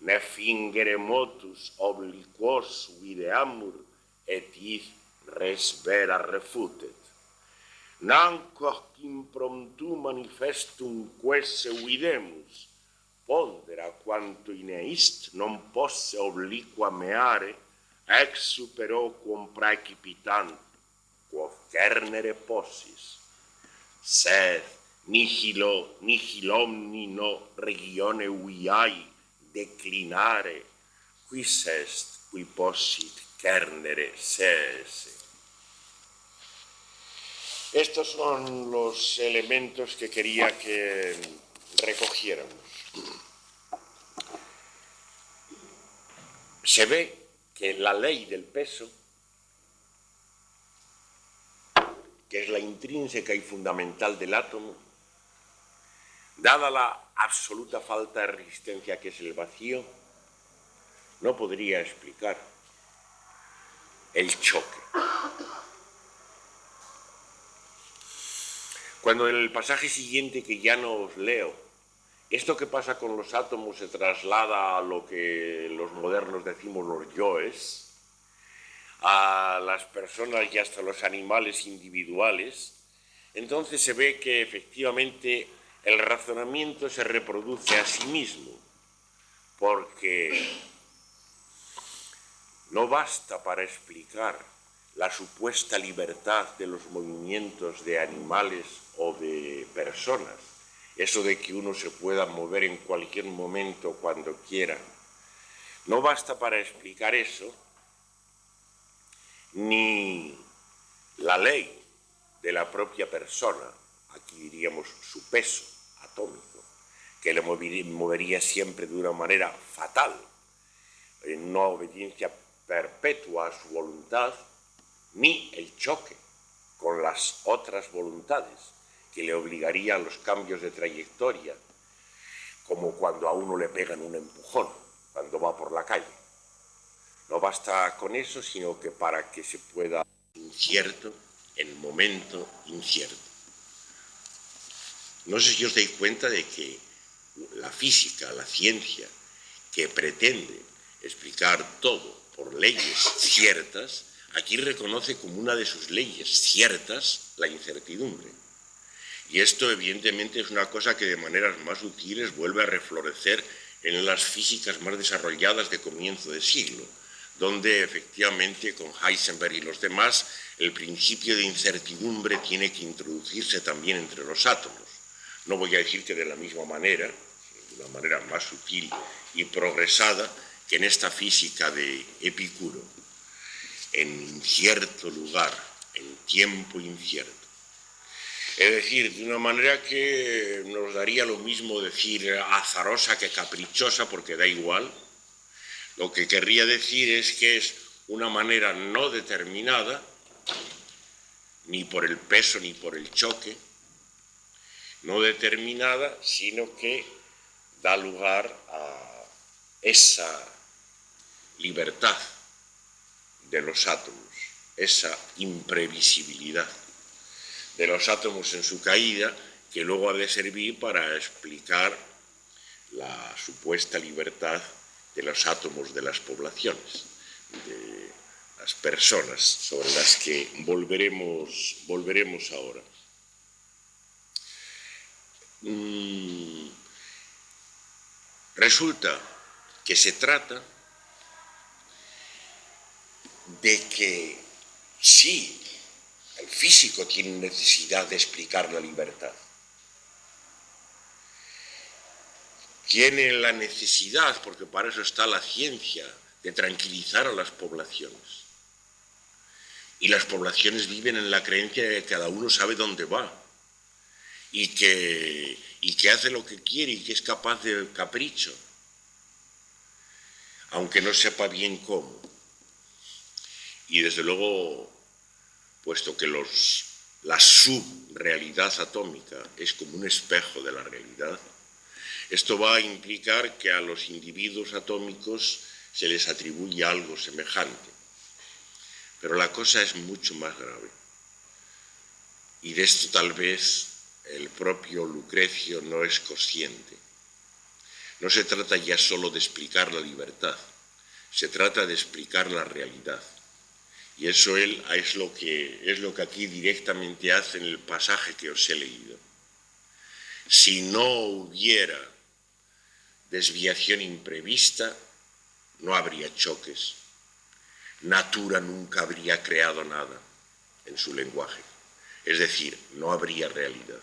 ne fingere motus obliquos videamur, et id res vera refutet. Nanquam impromptu manifestum quesse videmus, pondera quanto ineist non posse obliqua meare, ex supero quum praecipitant, quod cernere possis, sed nihil omni no regione viae declinare, quis est qui possit cernere sese. Estos son los elementos que quería que recogiéramos. Se ve que la ley del peso, que es la intrínseca y fundamental del átomo, dada la absoluta falta de resistencia que es el vacío, no podría explicar el choque. Cuando en el pasaje siguiente, que ya no os leo, Esto que pasa con los átomos se traslada a lo que los modernos decimos los yoes, a las personas y hasta los animales individuales. Entonces se ve que efectivamente el razonamiento se reproduce a sí mismo, porque no basta para explicar la supuesta libertad de los movimientos de animales o de personas, eso de que uno se pueda mover en cualquier momento cuando quiera. No basta para explicar eso ni la ley de la propia persona, aquí diríamos su peso atómico, que le movería siempre de una manera fatal, en una obediencia perpetua a su voluntad, ni el choque con las otras voluntades, que le obligaría a los cambios de trayectoria, como cuando a uno le pegan un empujón, cuando va por la calle. No basta con eso, sino que para que se pueda incierto, en momento incierto. No sé si os dais cuenta de que la física, la ciencia, que pretende explicar todo por leyes ciertas, aquí reconoce como una de sus leyes ciertas la incertidumbre. Y esto evidentemente es una cosa que de maneras más sutiles vuelve a reflorecer en las físicas más desarrolladas de comienzo de siglo, donde efectivamente con Heisenberg y los demás el principio de incertidumbre tiene que introducirse también entre los átomos. No voy a decir que de la misma manera, de una manera más sutil y progresada que en esta física de Epicuro, en incierto lugar, en tiempo incierto. Es decir, de una manera que nos daría lo mismo decir azarosa que caprichosa, porque da igual. Lo que querría decir es que es una manera no determinada, ni por el peso ni por el choque, no determinada, sino que da lugar a esa libertad de los átomos, esa imprevisibilidad de los átomos en su caída, que luego ha de servir para explicar la supuesta libertad de los átomos de las poblaciones, de las personas, sobre las que volveremos ahora. Resulta que se trata de que sí, el físico tiene necesidad de explicar la libertad. Tiene la necesidad, porque para eso está la ciencia, de tranquilizar a las poblaciones. Y las poblaciones viven en la creencia de que cada uno sabe dónde va y que hace lo que quiere y que es capaz de capricho, aunque no sepa bien cómo. Y desde luego, puesto que la subrealidad atómica es como un espejo de la realidad, esto va a implicar que a los individuos atómicos se les atribuye algo semejante. Pero la cosa es mucho más grave. Y de esto tal vez el propio Lucrecio no es consciente. No se trata ya solo de explicar la libertad, se trata de explicar la realidad. Y eso él es lo que aquí directamente hace en el pasaje que os he leído. Si no hubiera desviación imprevista, no habría choques. Natura nunca habría creado nada en su lenguaje. Es decir, no habría realidad.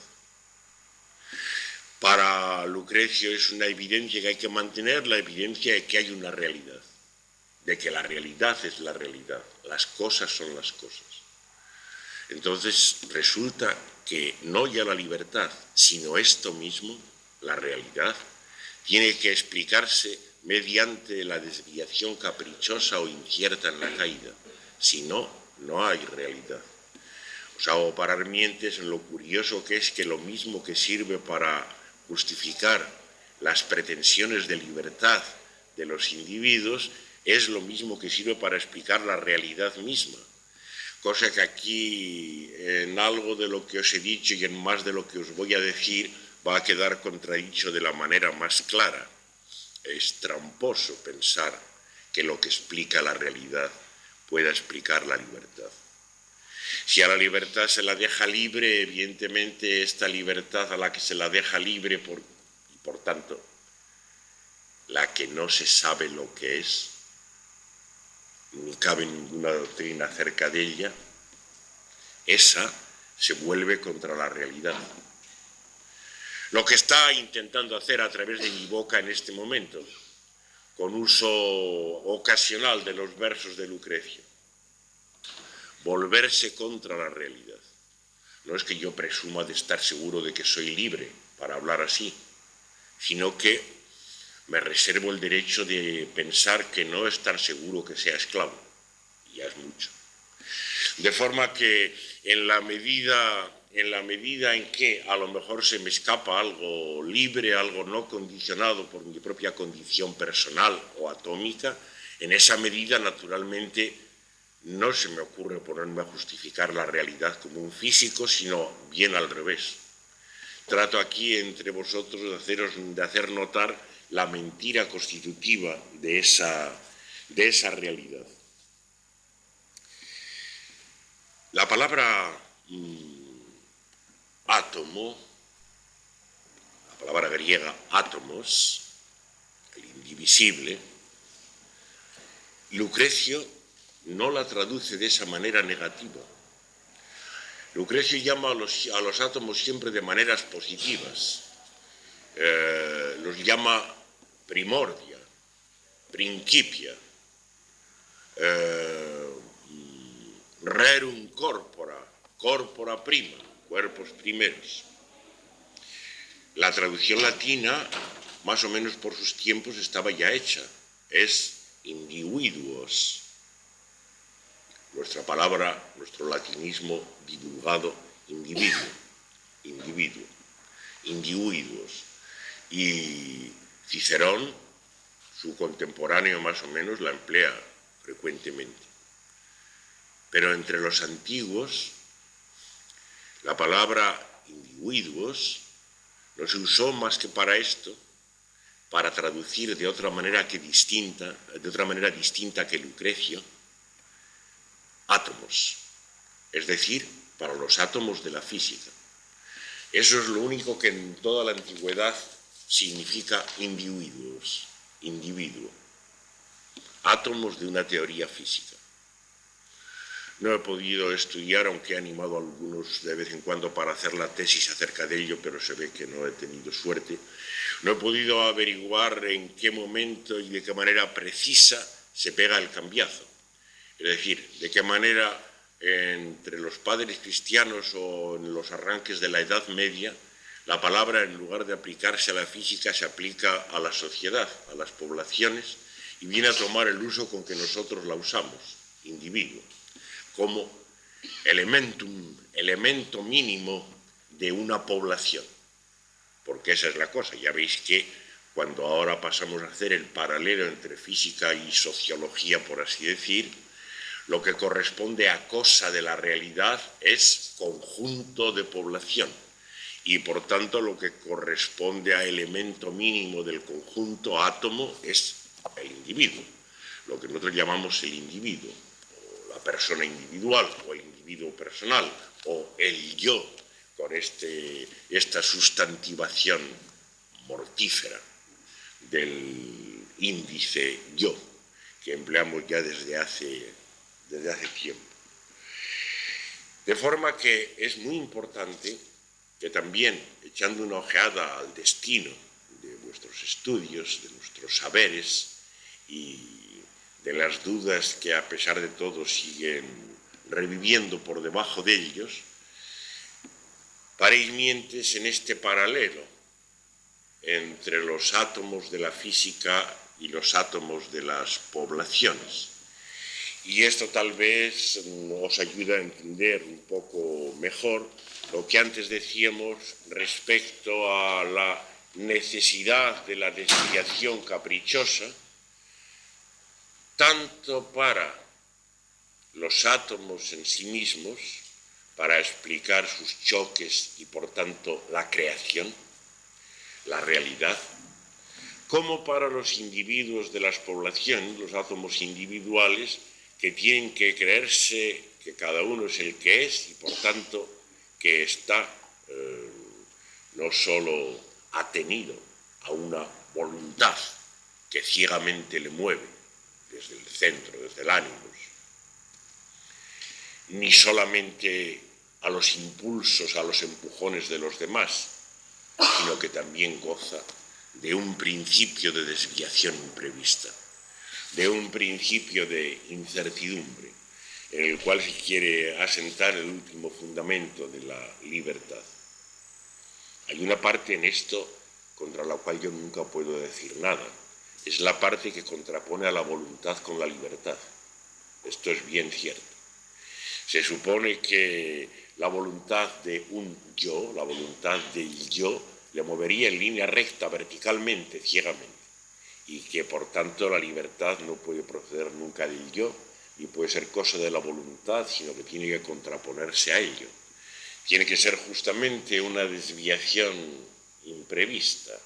Para Lucrecio es una evidencia que hay que mantener, la evidencia de que hay una realidad, de que la realidad es la realidad, las cosas son las cosas. Entonces resulta que no ya la libertad, sino esto mismo, la realidad, tiene que explicarse mediante la desviación caprichosa o incierta en la caída. Si no, no hay realidad. Os hago parar mientes en lo curioso que es que lo mismo que sirve para justificar las pretensiones de libertad de los individuos es lo mismo que sirve para explicar la realidad misma. Cosa que aquí, en algo de lo que os he dicho y en más de lo que os voy a decir, va a quedar contradicho de la manera más clara. Es tramposo pensar que lo que explica la realidad pueda explicar la libertad. Si a la libertad se la deja libre, evidentemente esta libertad a la que se la deja libre, y por tanto, la que no se sabe lo que es, ni cabe ninguna doctrina acerca de ella, esa se vuelve contra la realidad. Lo que está intentando hacer a través de mi boca en este momento, con uso ocasional de los versos de Lucrecio, volverse contra la realidad. No es que yo presuma de estar seguro de que soy libre para hablar así, sino que me reservo el derecho de pensar que no es tan seguro que sea esclavo, y ya es mucho. De forma que en la medida en que a lo mejor se me escapa algo libre, algo no condicionado por mi propia condición personal o atómica, en esa medida, naturalmente, no se me ocurre ponerme a justificar la realidad como un físico, sino bien al revés. Trato aquí entre vosotros de hacer notar la mentira constitutiva de esa realidad. La palabra átomo, la palabra griega átomos, el indivisible, Lucrecio no la traduce de esa manera negativa. Lucrecio llama a los átomos siempre de maneras positivas. Los llama primordia, principia, rerum corpora, corpora prima, cuerpos primeros. La traducción latina, más o menos por sus tiempos, estaba ya hecha. Es individuos. Nuestra palabra, nuestro latinismo divulgado, individuos. Y Cicerón, su contemporáneo más o menos, la emplea frecuentemente. Pero entre los antiguos, la palabra individuos no se usó más que para esto, para traducir de otra manera distinta que Lucrecio, átomos, es decir, para los átomos de la física. Eso es lo único que en toda la antigüedad significa individuo, átomos de una teoría física. No he podido estudiar, aunque he animado a algunos de vez en cuando para hacer la tesis acerca de ello, pero se ve que no he tenido suerte. No he podido averiguar en qué momento y de qué manera precisa se pega el cambiazo. Es decir, de qué manera entre los padres cristianos o en los arranques de la Edad Media, la palabra, en lugar de aplicarse a la física, se aplica a la sociedad, a las poblaciones, y viene a tomar el uso con que nosotros la usamos, individuo, como elemento mínimo de una población. Porque esa es la cosa. Ya veis que cuando ahora pasamos a hacer el paralelo entre física y sociología, por así decir, lo que corresponde a cosa de la realidad es conjunto de población. Y por tanto lo que corresponde a elemento mínimo del conjunto átomo es el individuo. Lo que nosotros llamamos el individuo, o la persona individual, o el individuo personal, o el yo, con esta sustantivación mortífera del índice yo, que empleamos ya desde hace tiempo. De forma que es muy importante que también, echando una ojeada al destino de vuestros estudios, de nuestros saberes y de las dudas que a pesar de todo siguen reviviendo por debajo de ellos, paréis mientes en este paralelo entre los átomos de la física y los átomos de las poblaciones. Y esto tal vez os ayuda a entender un poco mejor lo que antes decíamos respecto a la necesidad de la desviación caprichosa, tanto para los átomos en sí mismos, para explicar sus choques y por tanto la creación, la realidad, como para los individuos de las poblaciones, los átomos individuales, que tienen que creerse que cada uno es el que es y, por tanto, que está no solo atenido a una voluntad que ciegamente le mueve desde el centro, desde el ánimos, ni solamente a los impulsos, a los empujones de los demás, sino que también goza de un principio de desviación imprevista, de un principio de incertidumbre, en el cual se quiere asentar el último fundamento de la libertad. Hay una parte en esto contra la cual yo nunca puedo decir nada. Es la parte que contrapone a la voluntad con la libertad. Esto es bien cierto. Se supone que la voluntad de un yo, la voluntad del yo, le movería en línea recta, verticalmente, ciegamente, y que por tanto la libertad no puede proceder nunca del yo, ni puede ser cosa de la voluntad, sino que tiene que contraponerse a ello. Tiene que ser justamente una desviación imprevista,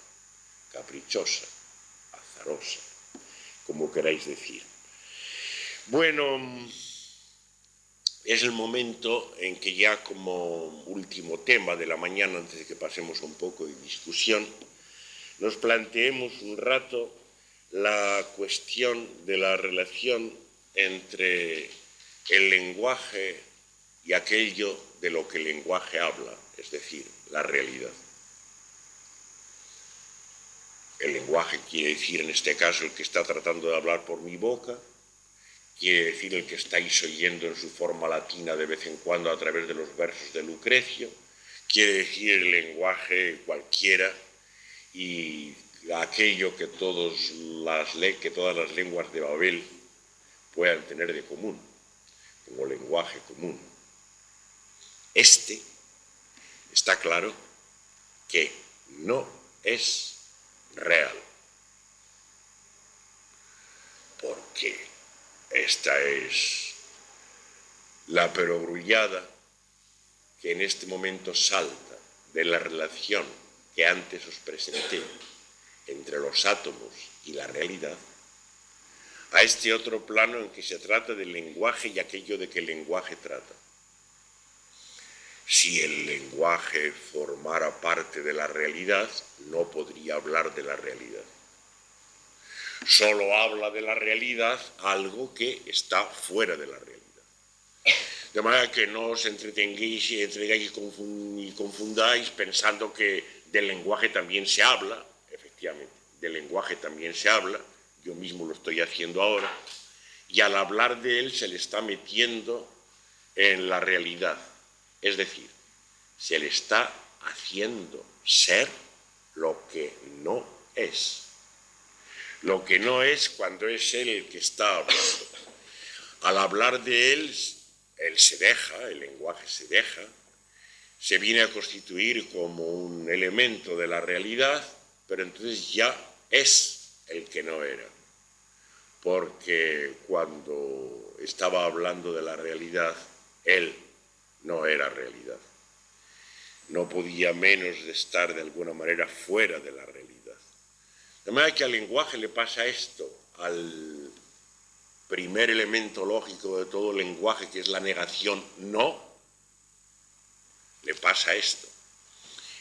caprichosa, azarosa, como queráis decir. Bueno, es el momento en que ya como último tema de la mañana, antes de que pasemos a un poco de discusión, nos planteemos un rato la cuestión de la relación entre el lenguaje y aquello de lo que el lenguaje habla, es decir, la realidad. El lenguaje quiere decir, en este caso, el que está tratando de hablar por mi boca, quiere decir el que estáis oyendo en su forma latina de vez en cuando a través de los versos de Lucrecio, quiere decir el lenguaje cualquiera y aquello que todas las lenguas de Babel puedan tener de común, como lenguaje común. Este está claro que no es real, porque esta es la perogrullada que en este momento salta de la relación que antes os presenté entre los átomos y la realidad, a este otro plano en que se trata del lenguaje y aquello de que el lenguaje trata. Si el lenguaje formara parte de la realidad, no podría hablar de la realidad. Solo habla de la realidad algo que está fuera de la realidad. De manera que no os entretengáis y confundáis pensando que del lenguaje también se habla, efectivamente, del lenguaje también se habla, yo mismo lo estoy haciendo ahora, y al hablar de él se le está metiendo en la realidad, es decir, se le está haciendo ser lo que no es. Lo que no es cuando es él el que está hablando. Al hablar de él se deja, el lenguaje se deja, se viene a constituir como un elemento de la realidad, pero entonces ya es el que no era. Porque cuando estaba hablando de la realidad, él no era realidad. No podía menos de estar de alguna manera fuera de la realidad. De manera que al lenguaje le pasa esto, al primer elemento lógico de todo lenguaje, que es la negación no, le pasa esto.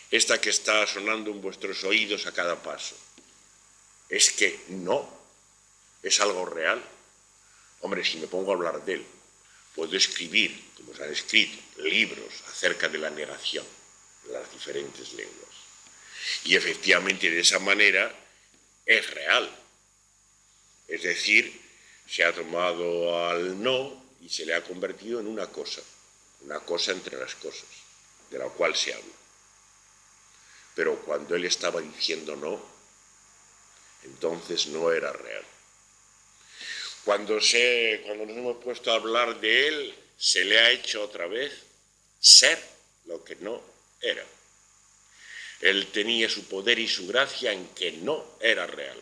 Esta que está sonando en vuestros oídos a cada paso. Es que no es algo real. Hombre, si me pongo a hablar de él, puedo escribir, como se han escrito, libros acerca de la negación en las diferentes lenguas. Y efectivamente de esa manera es real. Es decir, se ha tomado al no y se le ha convertido en una cosa entre las cosas, de la cual se habla. Pero cuando él estaba diciendo no, entonces no era real. Cuando nos hemos puesto a hablar de él, se le ha hecho otra vez ser lo que no era. Él tenía su poder y su gracia en que no era real.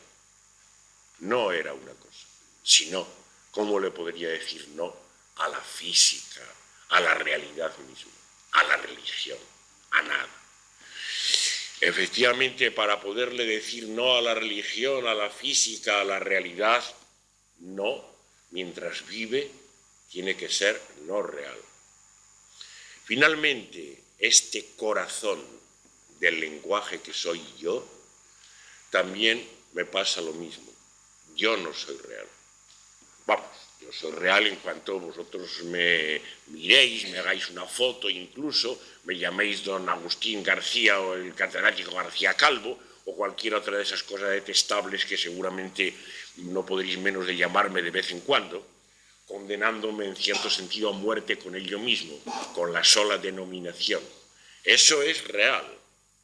No era una cosa. Si no, ¿cómo le podría decir no a la física, a la realidad misma, a la religión, a nada? Efectivamente, para poderle decir no a la religión, a la física, a la realidad, no, mientras vive, tiene que ser no real. Finalmente, este corazón del lenguaje que soy yo, también me pasa lo mismo. Yo no soy real. Vamos, yo soy real en cuanto vosotros me miréis, me hagáis una foto, incluso me llaméis don Agustín García o el catedrático García Calvo o cualquier otra de esas cosas detestables que seguramente no podréis menos de llamarme de vez en cuando, condenándome en cierto sentido a muerte con ello mismo, con la sola denominación. Eso es real,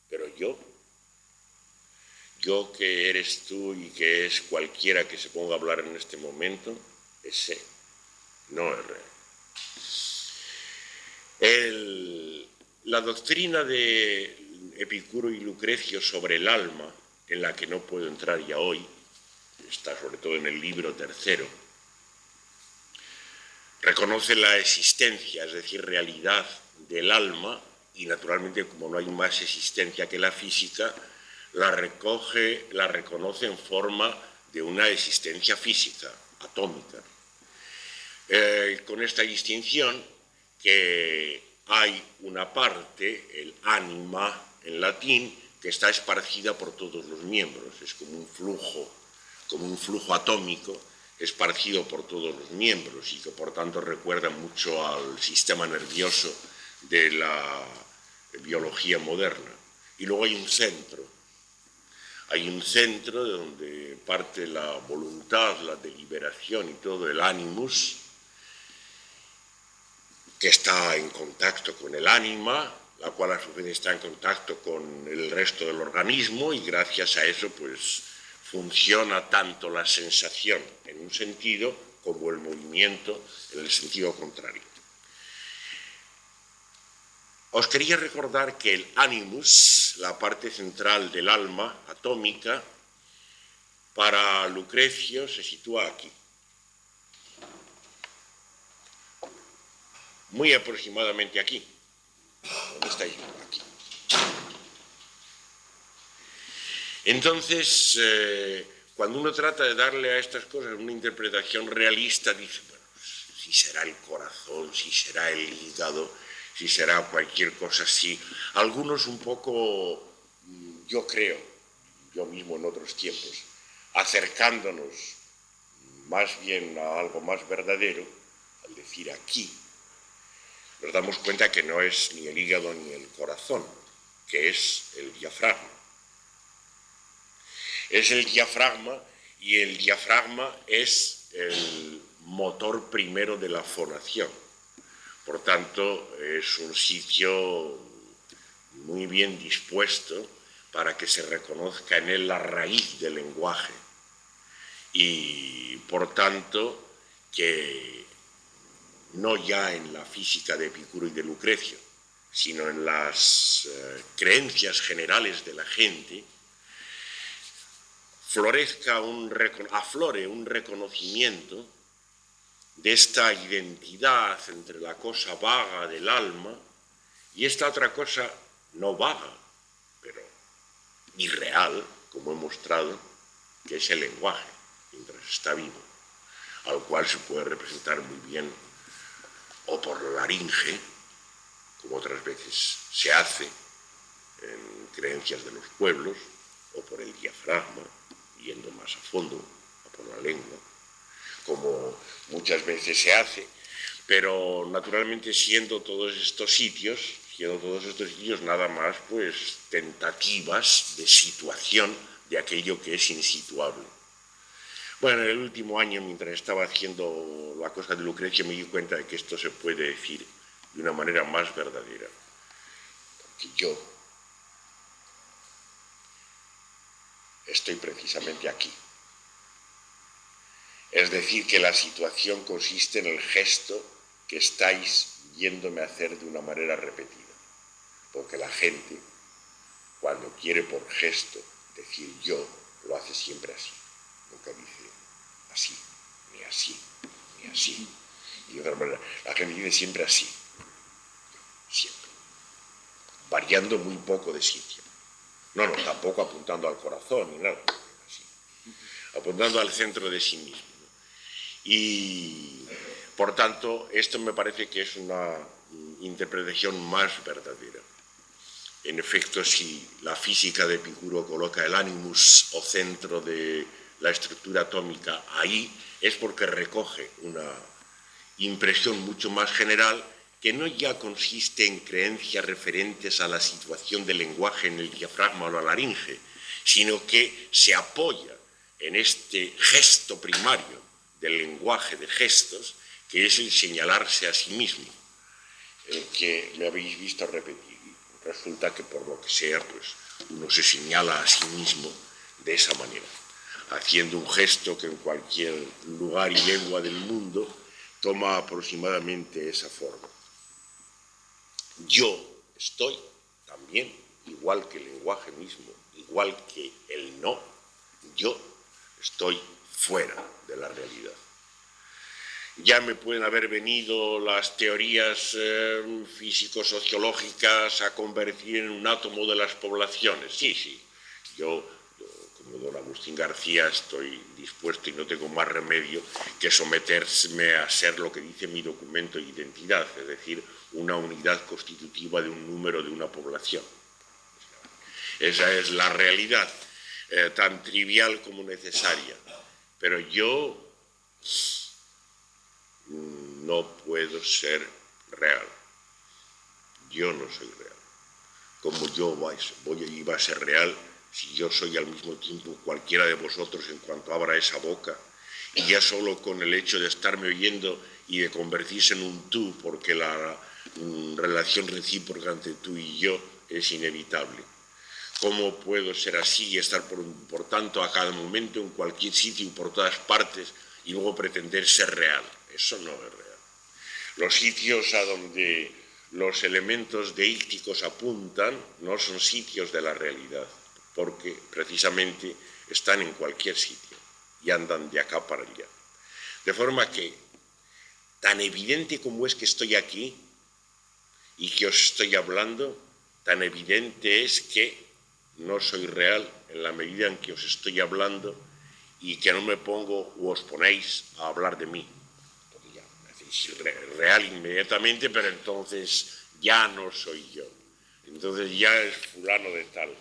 pero yo que eres tú y que es cualquiera que se ponga a hablar en este momento, ese no es real. La doctrina de Epicuro y Lucrecio sobre el alma, en la que no puedo entrar ya hoy, está sobre todo en el libro tercero, reconoce la existencia, es decir, realidad del alma, y naturalmente como no hay más existencia que la física, la reconoce en forma de una existencia física, atómica. Con esta distinción que hay una parte, el ánima en latín, que está esparcida por todos los miembros, es como un flujo atómico esparcido por todos los miembros y que por tanto recuerda mucho al sistema nervioso de la biología moderna. Y luego hay un centro de donde parte la voluntad, la deliberación y todo el animus, que está en contacto con el ánima, la cual a su vez está en contacto con el resto del organismo y gracias a eso pues funciona tanto la sensación en un sentido como el movimiento en el sentido contrario. Os quería recordar que el animus, la parte central del alma atómica, para Lucrecio se sitúa aquí. Muy aproximadamente aquí. ¿Dónde estáis? Aquí. Entonces, cuando uno trata de darle a estas cosas una interpretación realista, dice, bueno, si será el corazón, si será el hígado, si será cualquier cosa así. Algunos un poco, yo creo, yo mismo en otros tiempos, acercándonos más bien a algo más verdadero, al decir aquí, nos damos cuenta que no es ni el hígado ni el corazón, que es el diafragma. Es el diafragma y el diafragma es el motor primero de la fonación. Por tanto, es un sitio muy bien dispuesto para que se reconozca en él la raíz del lenguaje. Y por tanto, que no ya en la física de Epicuro y de Lucrecio, sino en las creencias generales de la gente, aflore un reconocimiento de esta identidad entre la cosa vaga del alma y esta otra cosa no vaga, pero irreal, como he mostrado, que es el lenguaje, mientras está vivo, al cual se puede representar muy bien o por la laringe, como otras veces se hace en creencias de los pueblos, o por el diafragma, yendo más a fondo, o por la lengua, como muchas veces se hace, pero naturalmente siendo todos estos sitios nada más pues tentativas de situación de aquello que es insituable. Bueno, en el último año, mientras estaba haciendo la cosa de Lucrecia, me di cuenta de que esto se puede decir de una manera más verdadera. Porque yo estoy precisamente aquí. Es decir, que la situación consiste en el gesto que estáis viéndome hacer de una manera repetida. Porque la gente, cuando quiere por gesto decir yo, lo hace siempre así. Nunca dice así, ni así, ni así. Y de otra manera, la gente dice siempre así. Siempre. Variando muy poco de sitio. No, tampoco apuntando al corazón ni nada, así, apuntando al centro de sí mismo. Y, por tanto, esto me parece que es una interpretación más verdadera. En efecto, si la física de Epicuro coloca el animus o centro de la estructura atómica ahí, es porque recoge una impresión mucho más general que no ya consiste en creencias referentes a la situación del lenguaje en el diafragma o la laringe, sino que se apoya en este gesto primario del lenguaje de gestos, que es el señalarse a sí mismo, el que me habéis visto repetir. Resulta que por lo que sea, pues uno se señala a sí mismo de esa manera, haciendo un gesto que en cualquier lugar y lengua del mundo toma aproximadamente esa forma. Yo estoy también, igual que el lenguaje mismo, igual que el no, yo estoy fuera de la realidad. Ya me pueden haber venido las teorías físico-sociológicas a convertir en un átomo de las poblaciones. Sí, yo, como don Agustín García, estoy dispuesto y no tengo más remedio que someterme a ser lo que dice mi documento de identidad, es decir, una unidad constitutiva de un número de una población. Esa es la realidad, tan trivial como necesaria. Pero yo no puedo ser real. Yo no soy real. Como yo iba a ser real si yo soy al mismo tiempo cualquiera de vosotros en cuanto abra esa boca, y ya solo con el hecho de estarme oyendo y de convertirse en un tú, porque la relación recíproca entre tú y yo es inevitable. ¿Cómo puedo ser así y estar, por tanto, a cada momento, en cualquier sitio y por todas partes, y luego pretender ser real? Eso no es real. Los sitios a donde los elementos deícticos apuntan no son sitios de la realidad, porque precisamente están en cualquier sitio y andan de acá para allá. De forma que, tan evidente como es que estoy aquí y que os estoy hablando, tan evidente es que no soy real en la medida en que os estoy hablando y que no me pongo o os ponéis a hablar de mí. Real inmediatamente, pero entonces ya no soy yo. Entonces ya es fulano de tal.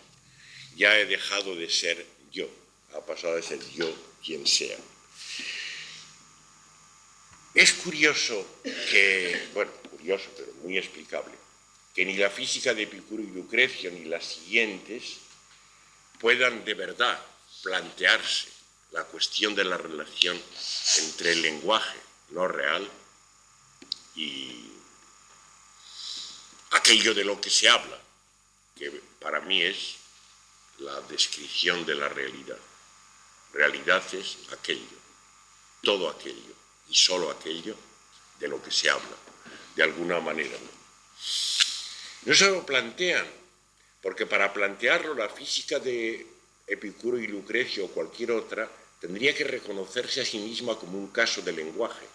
Ya he dejado de ser yo. Ha pasado de ser yo quien sea. Es curioso que, bueno, curioso, pero muy explicable, que ni la física de Epicuro y Lucrecio ni las siguientes puedan de verdad plantearse la cuestión de la relación entre el lenguaje no real y aquello de lo que se habla, que para mí es la descripción de la realidad. Realidad es aquello, todo aquello y solo aquello de lo que se habla, de alguna manera. No se lo plantean, porque para plantearlo la física de Epicuro y Lucrecio o cualquier otra tendría que reconocerse a sí misma como un caso de lenguaje.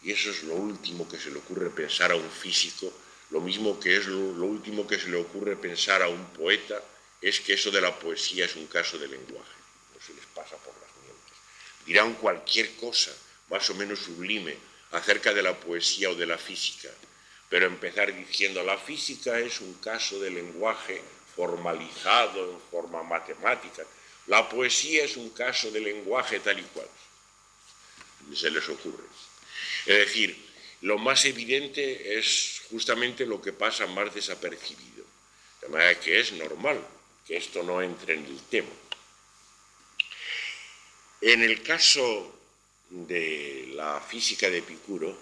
Y eso es lo último que se le ocurre pensar a un físico, lo mismo que es lo último que se le ocurre pensar a un poeta, es que eso de la poesía es un caso de lenguaje. No se les pasa por las mientes. Dirán cualquier cosa más o menos sublime acerca de la poesía o de la física, pero empezar diciendo la física es un caso de lenguaje formalizado en forma matemática, la poesía es un caso de lenguaje tal y cual. Ni se les ocurre. Es decir, lo más evidente es justamente lo que pasa más desapercibido. De manera que es normal que esto no entre en el tema. En el caso de la física de Epicuro,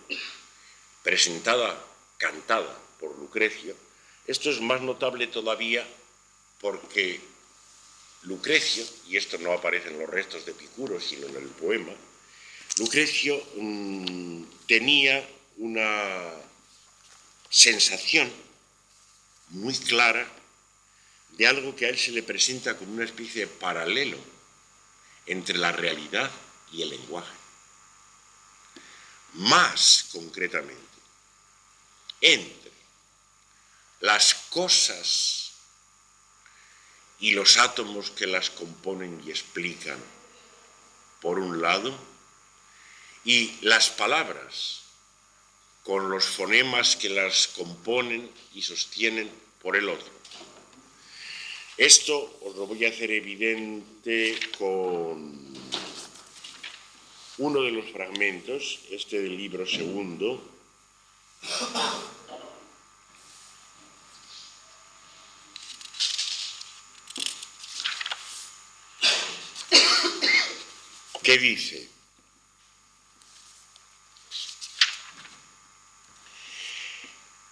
presentada, cantada por Lucrecio, esto es más notable todavía porque Lucrecio, y esto no aparece en los restos de Epicuro, sino en el poema, Lucrecio tenía una sensación muy clara de algo que a él se le presenta como una especie de paralelo entre la realidad y el lenguaje. Más concretamente, entre las cosas y los átomos que las componen y explican, por un lado, y las palabras, con los fonemas que las componen y sostienen, por el otro. Esto os lo voy a hacer evidente con uno de los fragmentos, este del libro segundo, que dice: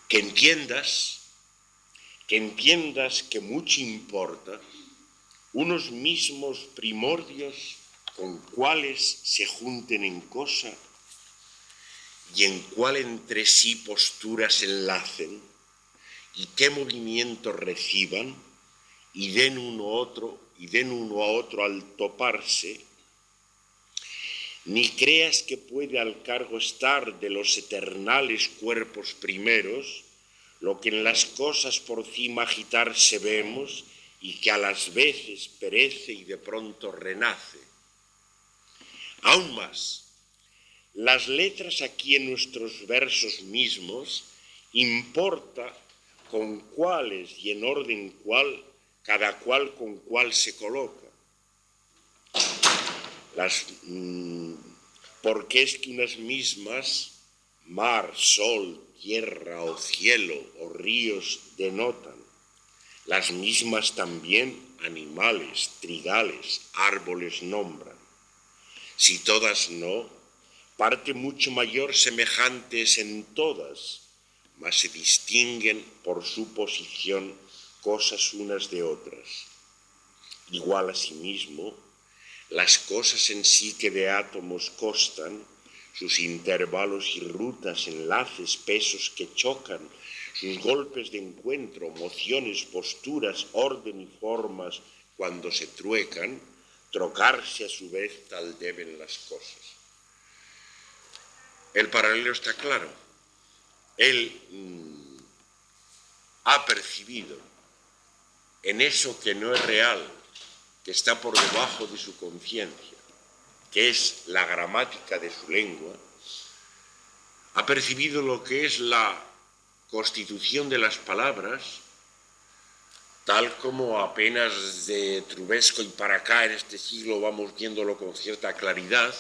que entiendas que mucho importa unos mismos primordios con cuales se junten en cosa y en cuál entre sí posturas enlacen y qué movimientos reciban y den uno a otro al toparse, ni creas que puede al cargo estar de los eternales cuerpos primeros lo que en las cosas por cima agitarse vemos y que a las veces perece y de pronto renace. Aún más, las letras aquí en nuestros versos mismos importa con cuáles y en orden cuál, cada cual con cuál se coloca. Porque es que unas mismas, mar, sol, tierra o cielo o ríos denotan, las mismas también animales, trigales, árboles nombran. Si todas no, parte mucho mayor semejantes en todas, mas se distinguen por su posición cosas unas de otras. Igual asimismo, las cosas en sí que de átomos constan, sus intervalos y rutas, enlaces, pesos que chocan, sus golpes de encuentro, mociones, posturas, orden y formas, cuando se truecan, trocarse a su vez tal deben las cosas. El paralelo está claro. Él ha percibido en eso que no es real, que está por debajo de su conciencia, que es la gramática de su lengua, ha percibido lo que es la constitución de las palabras, tal como apenas de Trubesco y para acá en este siglo vamos viéndolo con cierta claridad,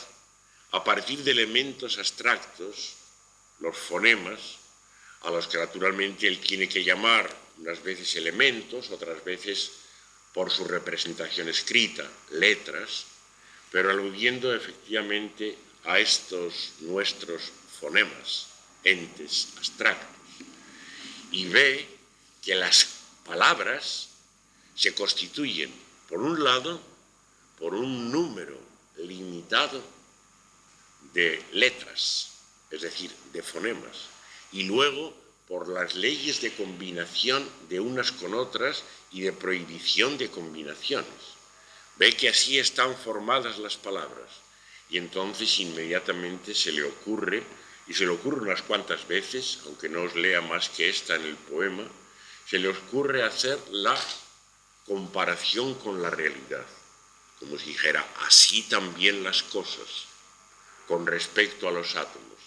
a partir de elementos abstractos, los fonemas, a los que naturalmente él tiene que llamar unas veces elementos, otras veces por su representación escrita, letras, pero aludiendo efectivamente a estos nuestros fonemas, entes abstractos, y ve que las palabras se constituyen, por un lado, por un número limitado de letras, es decir, de fonemas, y luego por las leyes de combinación de unas con otras y de prohibición de combinaciones. Ve que así están formadas las palabras y entonces inmediatamente se le ocurre, y se le ocurre unas cuantas veces, aunque no os lea más que esta en el poema, se le ocurre hacer la comparación con la realidad, como si dijera, así también las cosas con respecto a los átomos.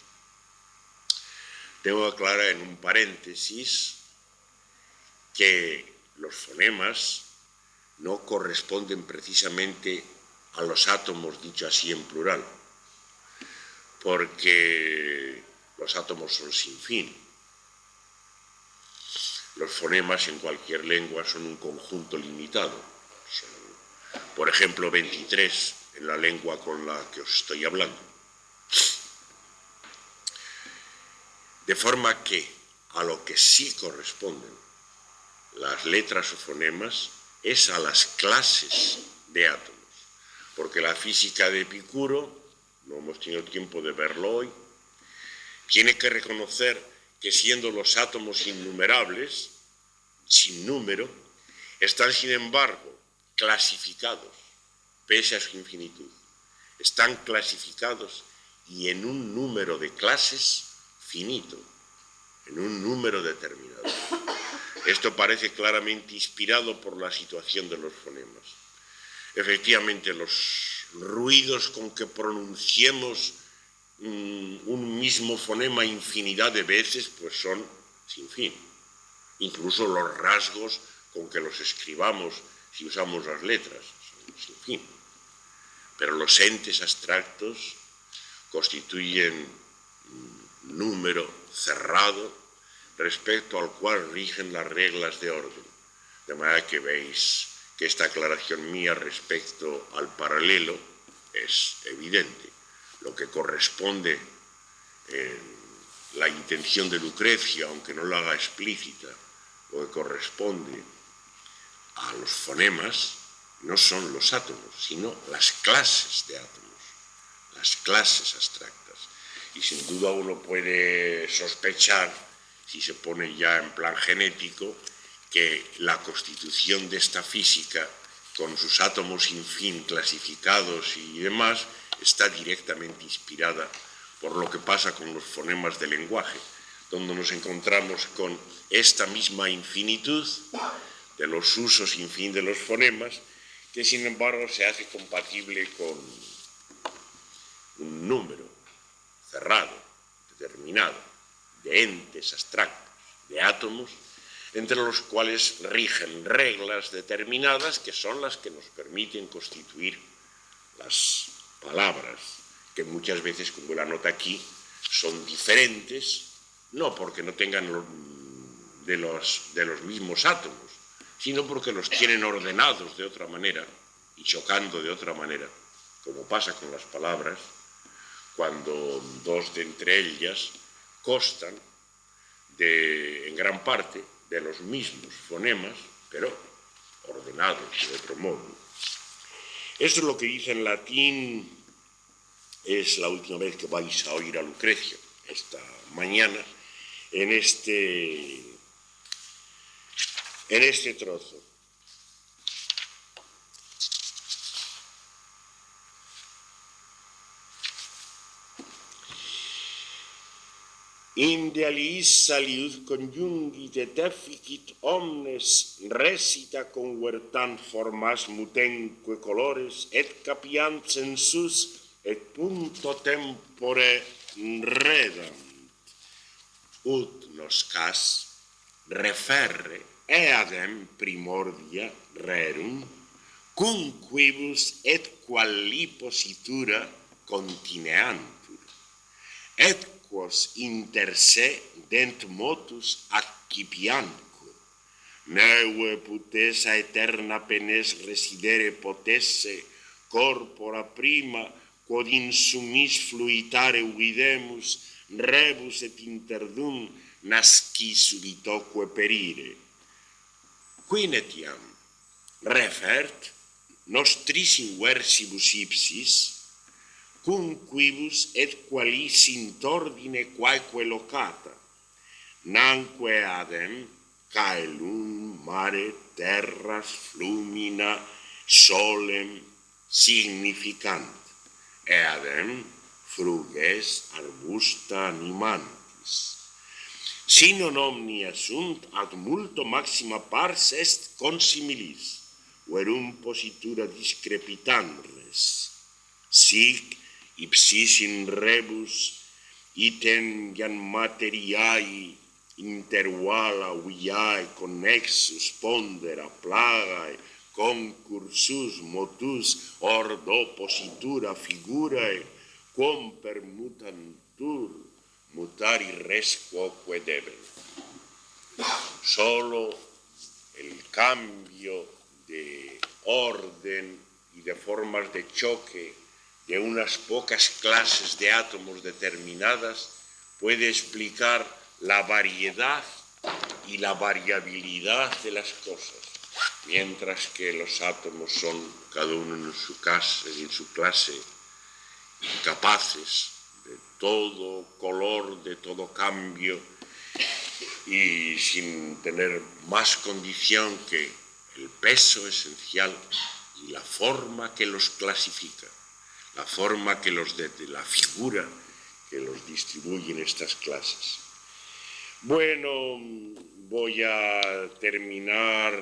Tengo que aclarar en un paréntesis que los fonemas no corresponden precisamente a los átomos, dicho así en plural, porque los átomos son sin fin. Los fonemas en cualquier lengua son un conjunto limitado. Son, por ejemplo, 23 en la lengua con la que os estoy hablando. De forma que a lo que sí corresponden las letras o fonemas es a las clases de átomos, porque la física de Epicuro, no hemos tenido tiempo de verlo hoy, tiene que reconocer que siendo los átomos innumerables, sin número, están sin embargo clasificados, pese a su infinitud. Están clasificados y en un número de clases finito, en un número determinado. Esto parece claramente inspirado por la situación de los fonemas. Efectivamente, los ruidos con que pronunciemos un mismo fonema infinidad de veces, pues son sin fin. Incluso los rasgos con que los escribamos si usamos las letras son sin fin. Pero los entes abstractos constituyen un número cerrado respecto al cual rigen las reglas de orden. De manera que veis que esta aclaración mía respecto al paralelo es evidente. Lo que corresponde en la intención de Lucrecia, aunque no la haga explícita, lo que corresponde a los fonemas no son los átomos, sino las clases de átomos, las clases abstractas. Y sin duda uno puede sospechar, si se pone ya en plan genético, que la constitución de esta física, con sus átomos sin fin clasificados y demás, está directamente inspirada por lo que pasa con los fonemas del lenguaje, donde nos encontramos con esta misma infinitud de los usos sin fin de los fonemas, que sin embargo se hace compatible con un número cerrado, determinado, de entes abstractos, de átomos, entre los cuales rigen reglas determinadas que son las que nos permiten constituir las palabras, que muchas veces, como la nota aquí, son diferentes, no porque no tengan de los mismos átomos, sino porque los tienen ordenados de otra manera y chocando de otra manera, como pasa con las palabras, cuando dos de entre ellas constan en gran parte de los mismos fonemas, pero ordenados de otro modo. Esto es lo que dice en latín, es la última vez que vais a oír a Lucrecia, esta mañana, en este trozo. Inde aliis aliud conjungit et efficit omnes recita convertant formas mutenque colores et capiant sensus et punto tempore redant. Ut nos cas referre eadem primordia rerum cumquibus et quali positura contineantur et quos inter se dent motus accipiantque neue putesa eterna penes residere potesse corpora prima quod in summis fluitare videmus rebus et interdum nasci subitoque perire. Quin etiam refert nostrissim versibus ipsis cumquibus et qualis int ordine quaeque locata nanque adem caelum mare terras flumina solem significant eadem fruges arbusta animantis. Si non omnia sunt ad multo maxima pars est consimilis, verum positura discrepitantes, sic ipsis in rebus item iam materiae intervala viae connexus pondera plagae concursus motus ordo positura figurae quam permutantur mutari res quoque debent. Solo el cambio de orden y de formas de choque de unas pocas clases de átomos determinadas puede explicar la variedad y la variabilidad de las cosas, mientras que los átomos son, cada uno en su clase, incapaces de todo color, de todo cambio, y sin tener más condición que el peso esencial y la forma que los clasifica, la forma que la figura que los distribuye en estas clases. Bueno, voy a terminar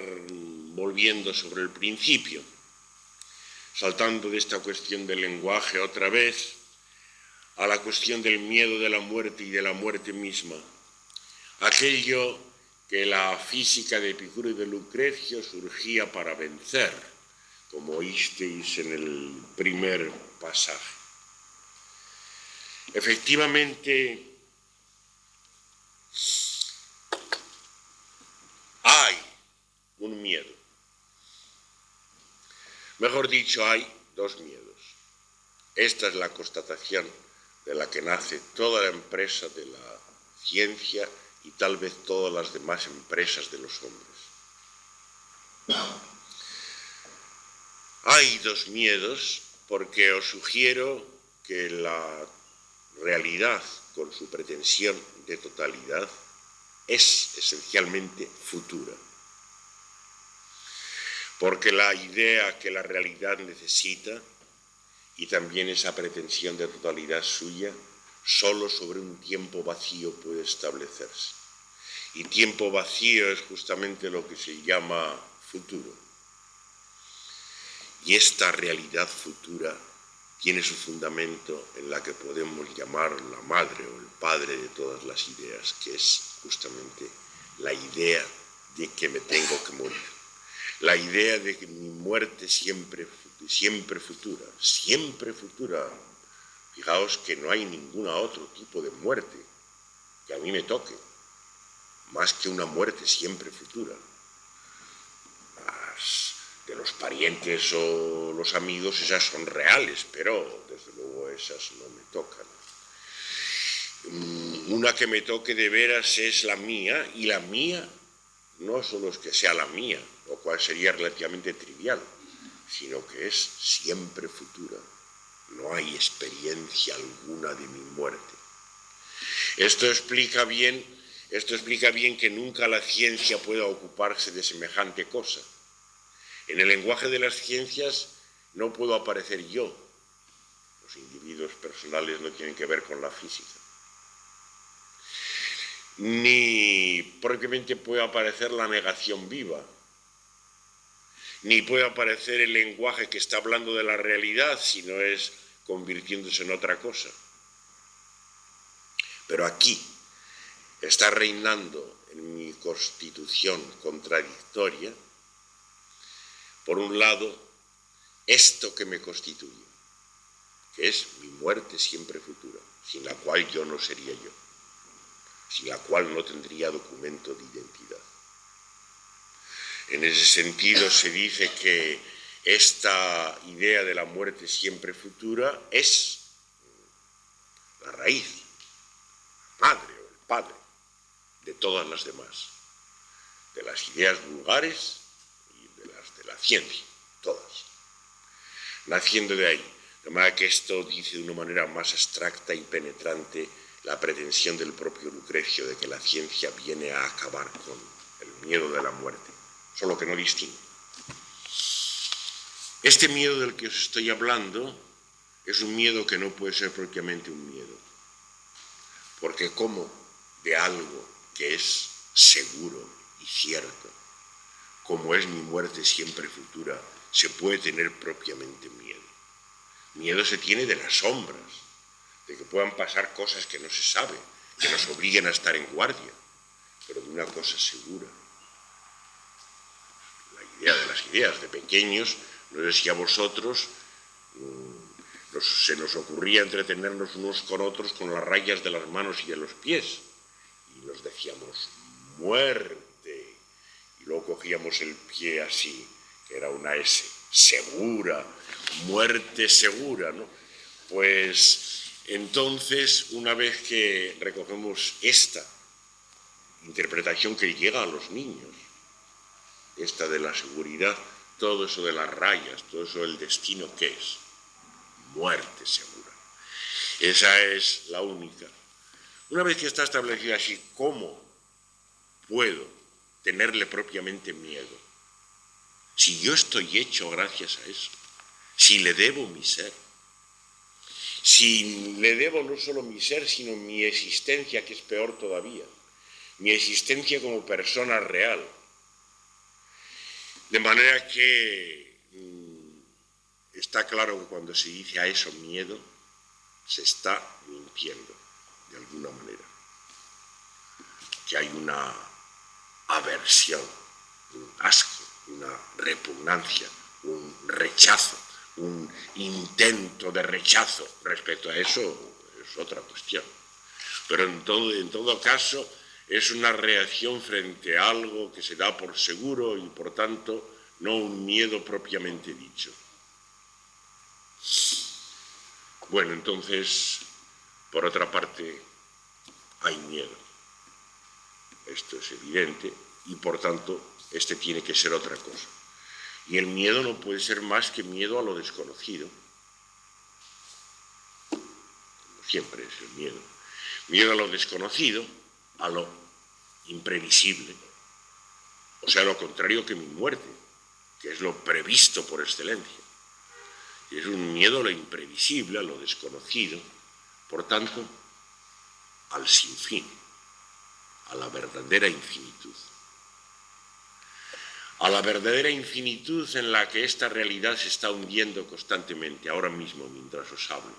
volviendo sobre el principio, saltando de esta cuestión del lenguaje otra vez a la cuestión del miedo de la muerte y de la muerte misma. Aquello que la física de Epicuro y de Lucrecio surgía para vencer, como oísteis en el primer pasaje. Efectivamente, hay un miedo. Mejor dicho, hay dos miedos. Esta es la constatación de la que nace toda la empresa de la ciencia y tal vez todas las demás empresas de los hombres. Hay dos miedos porque os sugiero que la realidad, con su pretensión de totalidad, es esencialmente futura. Porque la idea que la realidad necesita, y también esa pretensión de totalidad suya, solo sobre un tiempo vacío puede establecerse. Y tiempo vacío es justamente lo que se llama futuro. Y esta realidad futura tiene su fundamento en la que podemos llamar la madre o el padre de todas las ideas, que es justamente la idea de que me tengo que morir. La idea de que mi muerte siempre futura, siempre futura. Fijaos que no hay ningún otro tipo de muerte que a mí me toque, más que una muerte siempre futura. Las de los parientes o los amigos, esas son reales, pero desde luego esas no me tocan. Una que me toque de veras es la mía, y la mía no solo es que sea la mía, lo cual sería relativamente trivial, sino que es siempre futura. No hay experiencia alguna de mi muerte. Esto explica bien que nunca la ciencia pueda ocuparse de semejante cosa. En el lenguaje de las ciencias no puedo aparecer yo. Los individuos personales no tienen que ver con la física. Ni propiamente puede aparecer la negación viva, ni puede aparecer el lenguaje que está hablando de la realidad, sino es convirtiéndose en otra cosa. Pero aquí está reinando en mi constitución contradictoria, por un lado, esto que me constituye, que es mi muerte siempre futura, sin la cual yo no sería yo, sin la cual no tendría documento de identidad. En ese sentido se dice que esta idea de la muerte siempre futura es la raíz, la madre o el padre de todas las demás, de las ideas vulgares y de las de la ciencia, todas, naciendo de ahí. De manera que esto dice de una manera más abstracta y penetrante la pretensión del propio Lucrecio de que la ciencia viene a acabar con el miedo de la muerte, solo que no distingue. Este miedo del que os estoy hablando es un miedo que no puede ser propiamente un miedo, porque como de algo que es seguro y cierto, como es mi muerte siempre futura, se puede tener propiamente miedo. Miedo se tiene de las sombras, de que puedan pasar cosas que no se sabe, que nos obliguen a estar en guardia, pero de una cosa segura. La idea de las ideas de pequeños, no sé si a vosotros se nos ocurría entretenernos unos con otros con las rayas de las manos y de los pies, y nos decíamos muerte, y luego cogíamos el pie así, que era una S, segura, muerte segura, ¿no? Pues entonces, una vez que recogemos esta interpretación que llega a los niños, esta de la seguridad, todo eso de las rayas, todo eso del destino, ¿qué es? Muerte segura. Esa es la única. Una vez que está establecido así, ¿cómo puedo tenerle propiamente miedo? Si yo estoy hecho gracias a eso, si le debo mi ser, si le debo no solo mi ser, sino mi existencia, que es peor todavía, mi existencia como persona real. De manera que está claro que cuando se dice a eso miedo, se está mintiendo, de alguna manera. Que hay una aversión, un asco, una repugnancia, un rechazo, un intento de rechazo respecto a eso, es otra cuestión. Pero en todo caso es una reacción frente a algo que se da por seguro y por tanto no un miedo propiamente dicho. Bueno, entonces, por otra parte, hay miedo. Esto es evidente y por tanto este tiene que ser otra cosa. Y el miedo no puede ser más que miedo a lo desconocido. Como siempre es el miedo. Miedo a lo desconocido, a lo imprevisible. O sea, lo contrario que mi muerte, que es lo previsto por excelencia. Y es un miedo a lo imprevisible, a lo desconocido, por tanto, al sinfín, a la verdadera infinitud. A la verdadera infinitud en la que esta realidad se está hundiendo constantemente, ahora mismo mientras os hablo.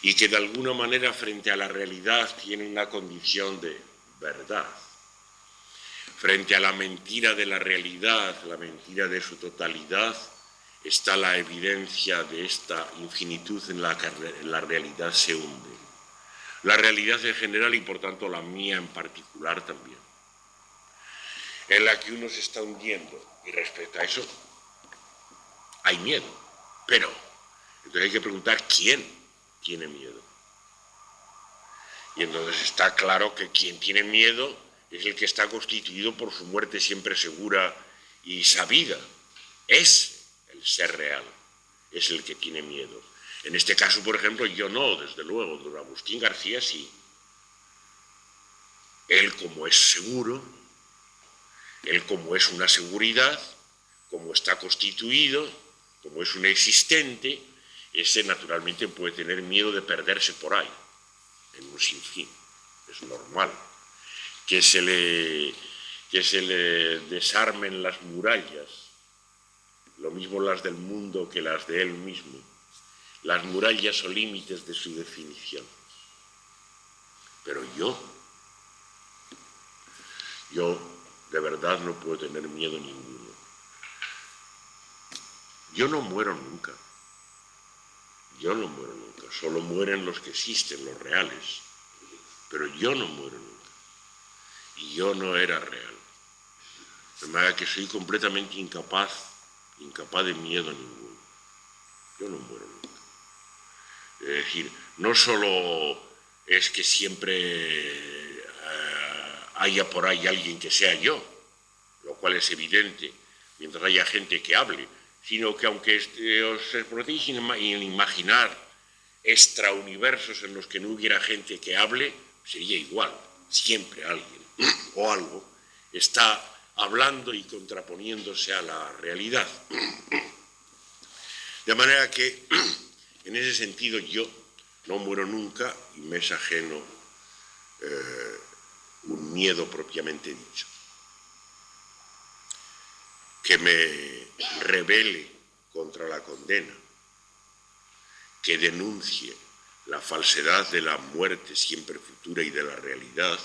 Y que de alguna manera frente a la realidad tiene una condición de verdad. Frente a la mentira de la realidad, la mentira de su totalidad, está la evidencia de esta infinitud en la que la realidad se hunde. La realidad en general y por tanto la mía en particular también. En la que uno se está hundiendo y respecto a eso hay miedo. Pero entonces hay que preguntar quién tiene miedo. Y entonces está claro que quien tiene miedo es el que está constituido por su muerte siempre segura y sabida. Es el ser real, es el que tiene miedo. En este caso, por ejemplo, yo no, desde luego, don Agustín García sí. Él como es seguro, él como es una seguridad, como está constituido, como es un existente, ese naturalmente puede tener miedo de perderse por ahí, en un sinfín, es normal. Que se le desarmen las murallas, lo mismo las del mundo que las de él mismo, las murallas o límites de su definición. Pero yo de verdad no puedo tener miedo ninguno. Yo no muero nunca. Yo no muero nunca. Solo mueren los que existen, los reales. Pero yo no muero nunca. Y yo no era real. De manera que soy completamente incapaz de miedo ninguno. Yo no muero nunca. Es decir, no solo es que siempre haya por ahí alguien que sea yo, lo cual es evidente, mientras haya gente que hable, sino que aunque os esforcéis en imaginar extrauniversos en los que no hubiera gente que hable, sería igual, siempre alguien o algo está hablando y contraponiéndose a la realidad. De manera que, en ese sentido, yo no muero nunca y me es ajeno un miedo propiamente dicho. Que me rebele contra la condena, que denuncie la falsedad de la muerte siempre futura y de la realidad,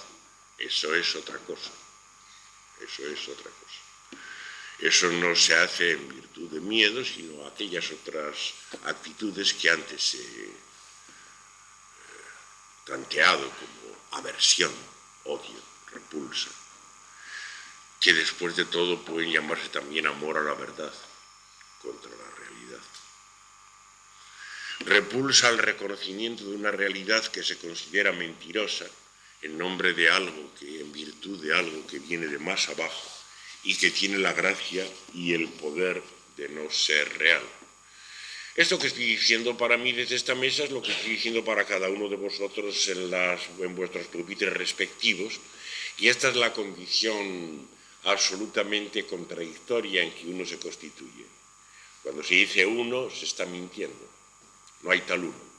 eso es otra cosa. Eso es otra cosa. Eso no se hace en virtud de miedo, sino aquellas otras actitudes que antes he planteado como aversión, odio, repulsa, que después de todo pueden llamarse también amor a la verdad contra la realidad. Repulsa al reconocimiento de una realidad que se considera mentirosa en nombre de algo que, en virtud de algo que viene de más abajo y que tiene la gracia y el poder de no ser real. Esto que estoy diciendo para mí desde esta mesa es lo que estoy diciendo para cada uno de vosotros en vuestros pupitres respectivos, y esta es la condición absolutamente contradictoria en que uno se constituye. Cuando se dice uno, se está mintiendo. No hay tal uno.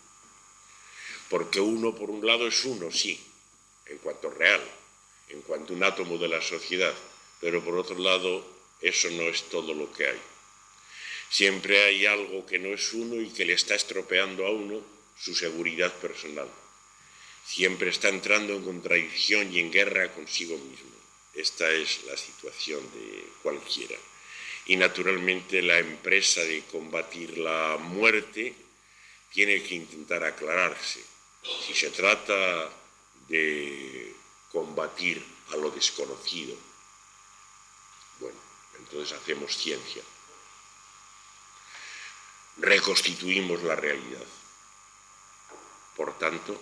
Porque uno, por un lado, es uno, sí, en cuanto real. en cuanto a un átomo de la sociedad, pero por otro lado, eso no es todo lo que hay. Siempre hay algo que no es uno y que le está estropeando a uno su seguridad personal. Siempre está entrando en contradicción y en guerra consigo mismo. Esta es la situación de cualquiera. Y naturalmente la empresa de combatir la muerte tiene que intentar aclararse. Si se trata de combatir a lo desconocido, bueno, entonces hacemos ciencia. Reconstituimos la realidad. Por tanto,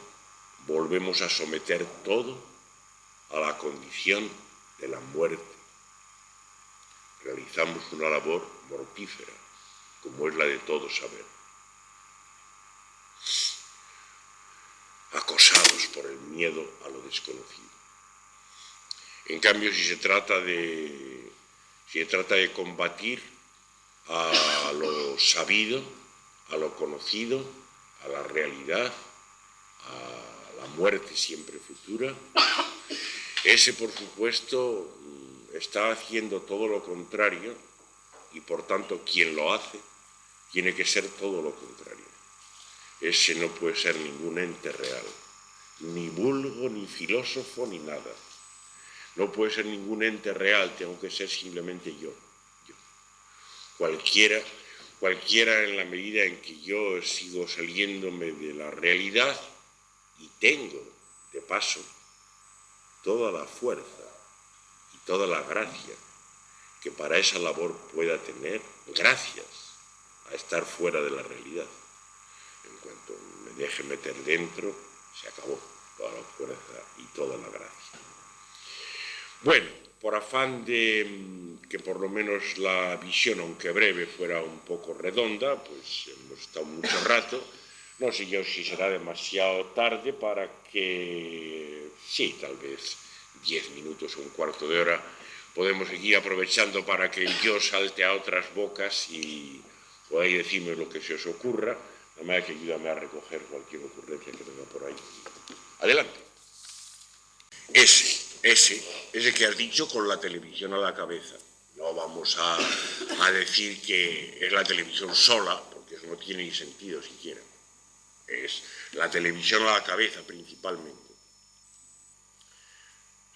volvemos a someter todo a la condición de la muerte. Realizamos una labor mortífera, como es la de todo saber. Acosados por el miedo a lo desconocido. En cambio, si se trata de combatir a lo sabido, a lo conocido, a la realidad, a la muerte siempre futura, ese, por supuesto, está haciendo todo lo contrario y, por tanto, quien lo hace tiene que ser todo lo contrario. Ese no puede ser ningún ente real, ni vulgo, ni filósofo, ni nada. No puede ser ningún ente real, tengo que ser simplemente yo. Cualquiera en la medida en que yo sigo saliéndome de la realidad y tengo, de paso, toda la fuerza y toda la gracia que para esa labor pueda tener, gracias a estar fuera de la realidad. En cuanto me deje meter dentro, se acabó toda la fuerza y toda la gracia. Bueno, por afán de que por lo menos la visión, aunque breve, fuera un poco redonda, pues hemos estado mucho rato. No sé yo si será demasiado tarde para que, sí, tal vez 10 minutos o un cuarto de hora, podemos seguir aprovechando para que yo salte a otras bocas y podáis decirme lo que se os ocurra. Nada más que ayúdame a recoger cualquier ocurrencia que tenga por ahí. Adelante. Ese que has dicho con la televisión a la cabeza. No vamos a decir que es la televisión sola, porque eso no tiene ni sentido siquiera. Es la televisión a la cabeza principalmente.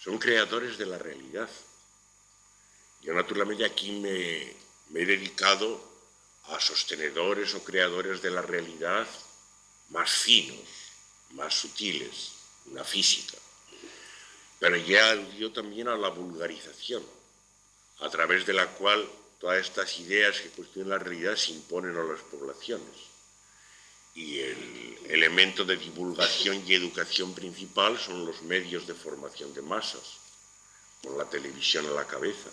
Son creadores de la realidad. Yo naturalmente aquí me he dedicado a sostenedores o creadores de la realidad más finos, más sutiles, una física. Pero ya aludió también a la vulgarización, a través de la cual todas estas ideas que cuestionan la realidad se imponen a las poblaciones. Y el elemento de divulgación y educación principal son los medios de formación de masas, con la televisión a la cabeza.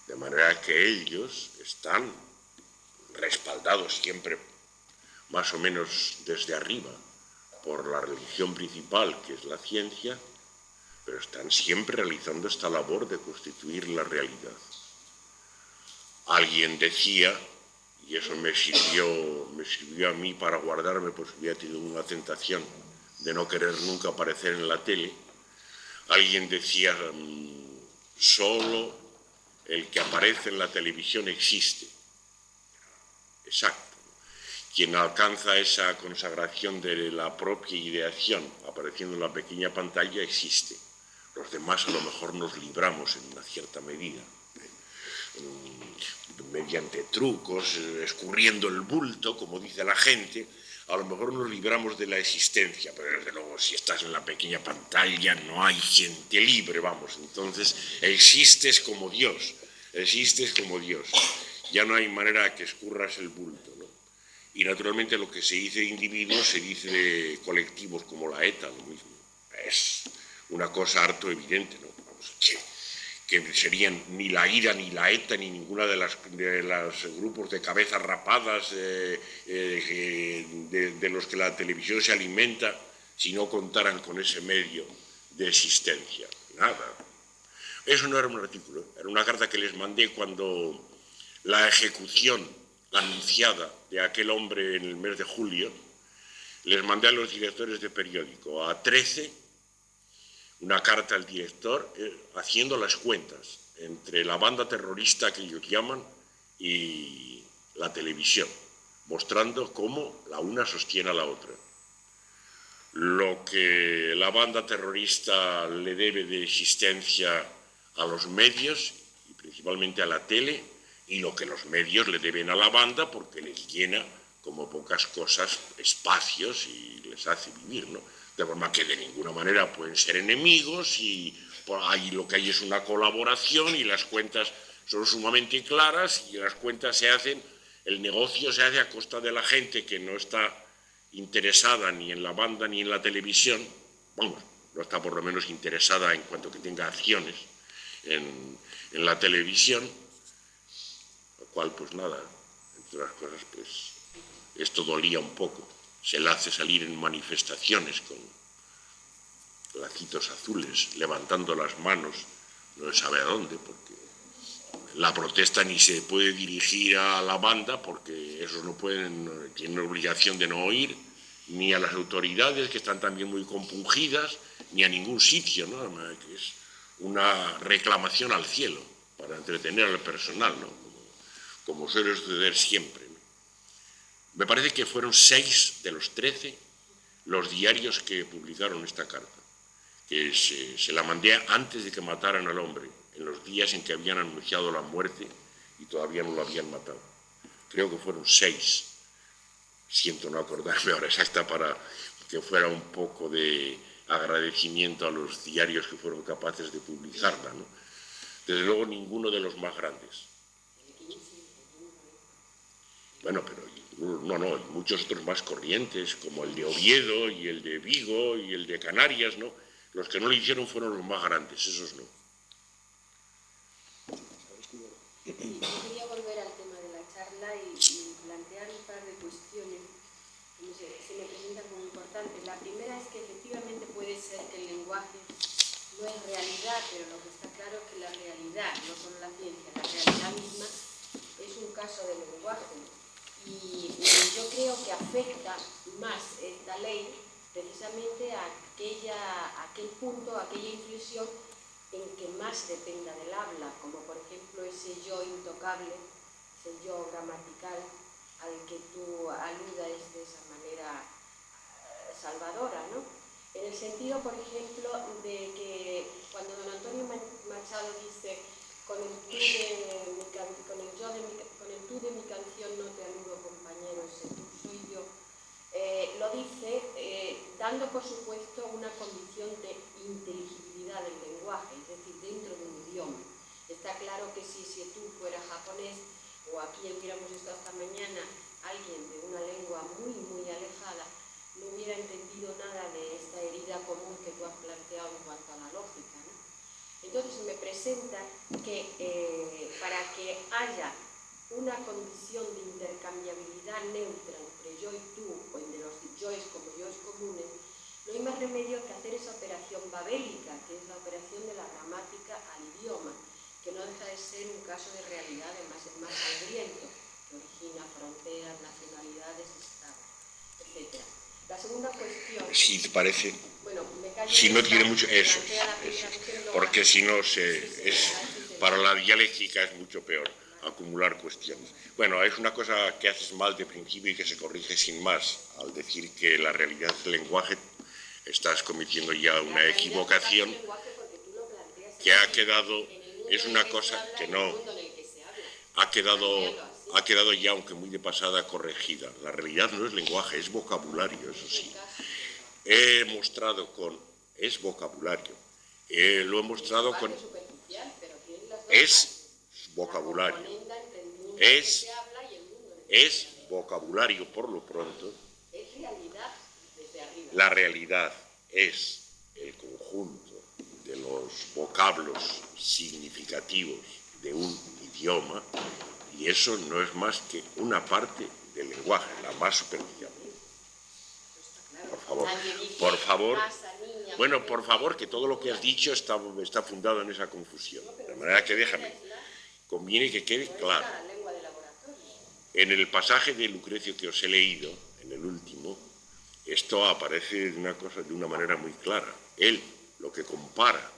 De manera que ellos están respaldados siempre más o menos desde arriba por la religión principal, que es la ciencia, pero están siempre realizando esta labor de constituir la realidad. Alguien decía, y eso me sirvió a mí para guardarme, pues hubiera tenido una tentación de no querer nunca aparecer en la tele. Alguien decía, solo el que aparece en la televisión existe. Exacto. Quien alcanza esa consagración de la propia ideación apareciendo en la pequeña pantalla existe. Los demás a lo mejor nos libramos en una cierta medida, mediante trucos, escurriendo el bulto, como dice la gente, a lo mejor nos libramos de la existencia, pero desde luego si estás en la pequeña pantalla no hay gente libre, vamos, entonces existes como Dios, ya no hay manera de que escurras el bulto, ¿no? Y naturalmente lo que se dice de individuos se dice de colectivos como la ETA, lo mismo, es una cosa harto evidente, ¿no? Vamos, que serían ni la IRA, ni la ETA, ni ninguna de los grupos de cabezas rapadas de los que la televisión se alimenta, si no contaran con ese medio de existencia. Nada. Eso no era un artículo, era una carta que les mandé cuando la ejecución anunciada de aquel hombre en el mes de julio, les mandé a los directores de periódico, a 13, una carta al director haciendo las cuentas entre la banda terrorista que ellos llaman y la televisión, mostrando cómo la una sostiene a la otra. Lo que la banda terrorista le debe de existencia a los medios, y principalmente a la tele, y lo que los medios le deben a la banda porque les llena, como pocas cosas, espacios y les hace vivir, ¿no? De forma que de ninguna manera pueden ser enemigos y por ahí lo que hay es una colaboración y las cuentas son sumamente claras y las cuentas se hacen, el negocio se hace a costa de la gente que no está interesada ni en la banda ni en la televisión, vamos, no está por lo menos interesada en cuanto que tenga acciones en la televisión, lo cual pues nada, entre otras cosas pues esto dolía un poco, se le hace salir en manifestaciones con lacitos azules, levantando las manos, no se sabe a dónde, porque la protesta ni se puede dirigir a la banda porque esos no pueden, tienen obligación de no oír, ni a las autoridades que están también muy compungidas, ni a ningún sitio, ¿no? Que es una reclamación al cielo para entretener al personal, ¿no? Como suele suceder siempre, ¿no? Me parece que fueron 6 de los 13 los diarios que publicaron esta carta, que se la mandé antes de que mataran al hombre, en los días en que habían anunciado la muerte y todavía no lo habían matado. Creo que fueron 6. Siento no acordarme ahora exacta para que fuera un poco de agradecimiento a los diarios que fueron capaces de publicarla, ¿no? Desde luego ninguno de los más grandes. Bueno, pero no, muchos otros más corrientes, como el de Oviedo y el de Vigo y el de Canarias, ¿no? Los que no lo hicieron fueron los más grandes, esos no. Yo quería volver al tema de la charla y plantear un par de cuestiones que se me presentan como importantes. La primera es que efectivamente puede ser que el lenguaje no es realidad, pero lo que está claro es que la realidad, no solo la ciencia, la realidad misma es un caso de lenguaje. Y yo creo que afecta más esta ley precisamente a aquel punto, a aquella inflexión en que más dependa del habla, como por ejemplo ese yo intocable, ese yo gramatical al que tú aludas de esa manera salvadora, ¿no? En el sentido, por ejemplo, de que cuando don Antonio Machado dice con el tú de mi canción no te aludo, compañero, ese tú soy yo, lo dice dando por supuesto una condición de inteligibilidad del lenguaje, es decir, dentro de un idioma. Está claro que si tú fuera japonés, o aquí hubiéramos estado esta mañana alguien de una lengua muy, muy alejada, no hubiera entendido nada de esta herida común que tú has planteado en cuanto a la lógica, ¿no? Entonces me presenta que para que haya una condición de intercambiabilidad neutra entre yo y tú, o entre los yoes como yoes comunes, no hay más remedio que hacer esa operación babélica, que es la operación de la gramática al idioma, que no deja de ser un caso de realidad, además es más sangriento, que origina fronteras, nacionalidades, estados, etc. La segunda cuestión... Si te parece, bueno, me callo si no tiene mucho... Eso, eso, porque si no, para la dialéctica es mucho peor acumular cuestiones. Bueno, es una cosa que haces mal de principio y que se corrige sin más. Al decir que la realidad del lenguaje estás cometiendo ya una equivocación que ha quedado, es una cosa que no, ha quedado ya, aunque muy de pasada, corregida. La realidad no es lenguaje, es vocabulario, eso sí. He mostrado es vocabulario. Lo he mostrado con... Es vocabulario. Es vocabulario, por lo pronto. La realidad es el conjunto de los vocablos significativos de un idioma, y eso no es más que una parte del lenguaje, la más superficial. Por favor, que todo lo que has dicho está fundado en esa confusión. De manera que conviene que quede claro. En el pasaje de Lucrecio que os he leído, en el último, esto aparece de una manera muy clara. Él lo que compara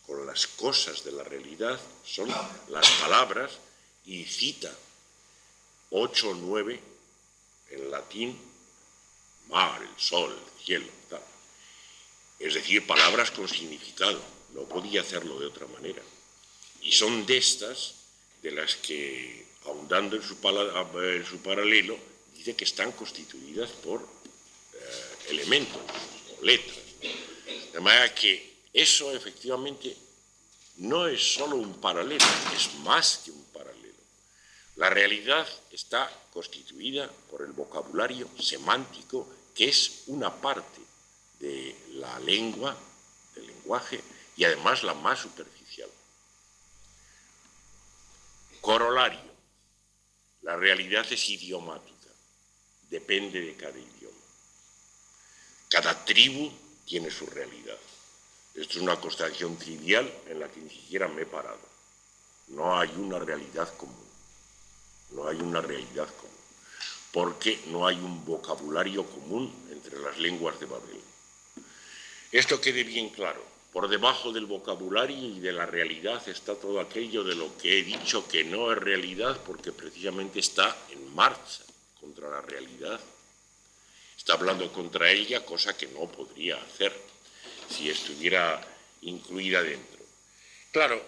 con las cosas de la realidad son las palabras, y cita 8 o 9 en latín, mar, el sol, el cielo, tal. Es decir, palabras con significado, no podía hacerlo de otra manera. Y son de estas de las que, ahondando en su paralelo, dice que están constituidas por elementos o letras. De manera que eso efectivamente no es solo un paralelo, es más que un paralelo. La realidad está constituida por el vocabulario semántico, que es una parte de la lengua, del lenguaje, y además la más superficial. Corolario. La realidad es idiomática, depende de cada idioma. Cada tribu tiene su realidad. Esto es una constatación trivial en la que ni siquiera me he parado. No hay una realidad común. No hay una realidad común. Porque no hay un vocabulario común entre las lenguas de Babel. Esto quede bien claro. Por debajo del vocabulario y de la realidad está todo aquello de lo que he dicho que no es realidad, porque precisamente está en marcha contra la realidad. Está hablando contra ella, cosa que no podría hacer si estuviera incluida dentro. Claro,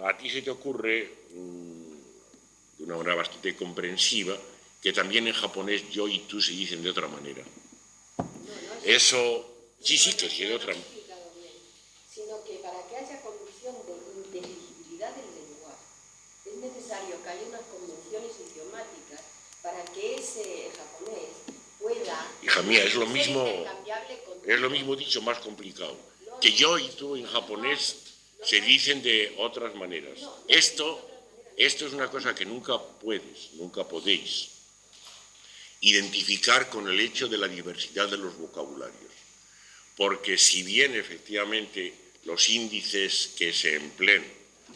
a ti se te ocurre, de una manera bastante comprensiva, que también en japonés yo y tú se dicen de otra manera. Eso, sí, que sí, de otra manera. Sino que para que haya condición de inteligibilidad del lenguaje, es necesario que haya unas convenciones idiomáticas para que ese japonés pueda... Hija mía, es lo mismo dicho, más complicado. Que yo y tú en japonés se dicen de otras maneras. Esto es una cosa que nunca podéis identificar con el hecho de la diversidad de los vocabularios. Porque si bien efectivamente los índices que se empleen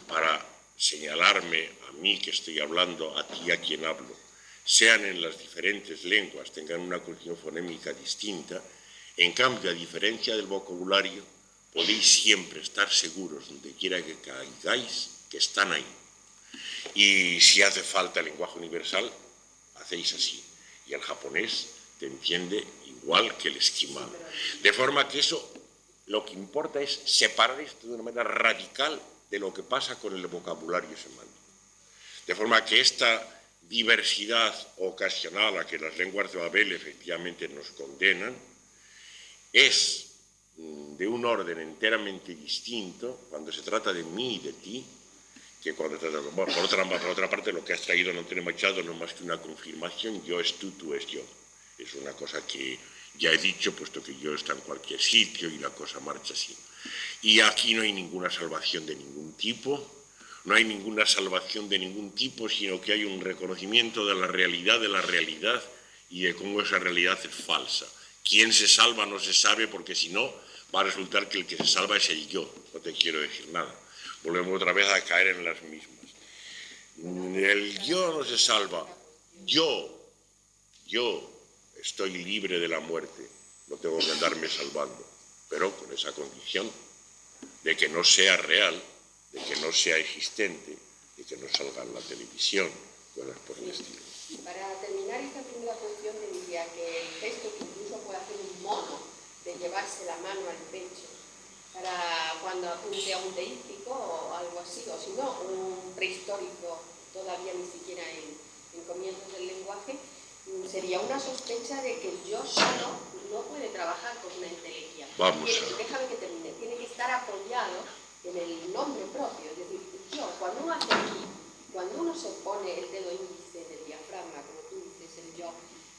para señalarme a mí que estoy hablando, a ti a quien hablo, sean en las diferentes lenguas, tengan una construcción fonémica distinta, en cambio, a diferencia del vocabulario, podéis siempre estar seguros, donde quiera que caigáis, que están ahí. Y si hace falta el lenguaje universal, hacéis así. Y el japonés te entiende igual que el esquimal. De forma que eso, lo que importa es separar esto de una manera radical de lo que pasa con el vocabulario semántico. De forma que esta diversidad ocasional a que las lenguas de Babel efectivamente nos condenan es de un orden enteramente distinto cuando se trata de mí y de ti, que cuando se trata de... Bueno, por otra parte, lo que has traído en Antonio Machado no es más que una confirmación: yo es tú es yo. Es una cosa que ya he dicho, puesto que yo está en cualquier sitio y la cosa marcha así. Y aquí no hay ninguna salvación de ningún tipo, no hay ninguna salvación de ningún tipo, sino que hay un reconocimiento de la realidad y de cómo esa realidad es falsa. Quién se salva no se sabe, porque si no va a resultar que el que se salva es el yo. No te quiero decir nada. Volvemos otra vez a caer en las mismas. El yo no se salva. Yo estoy libre de la muerte. No tengo que andarme salvando. Pero con esa condición de que no sea real, de que no sea existente, de que no salga en la televisión, cosas por el estilo. Para terminar esta primera función, te diría que el gesto que incluso puede hacer un mono de llevarse la mano al pecho para cuando apunte a un deístico o algo así, o si no, un prehistórico todavía ni siquiera en comienzos del lenguaje, sería una sospecha de que el yo solo no puede trabajar con una entelequia. Déjame que termine. Tiene que estar apoyado en el nombre propio. Es decir, yo, cuando uno hace aquí, cuando uno se pone el dedo índice del diafragma, como tú dices, el yo,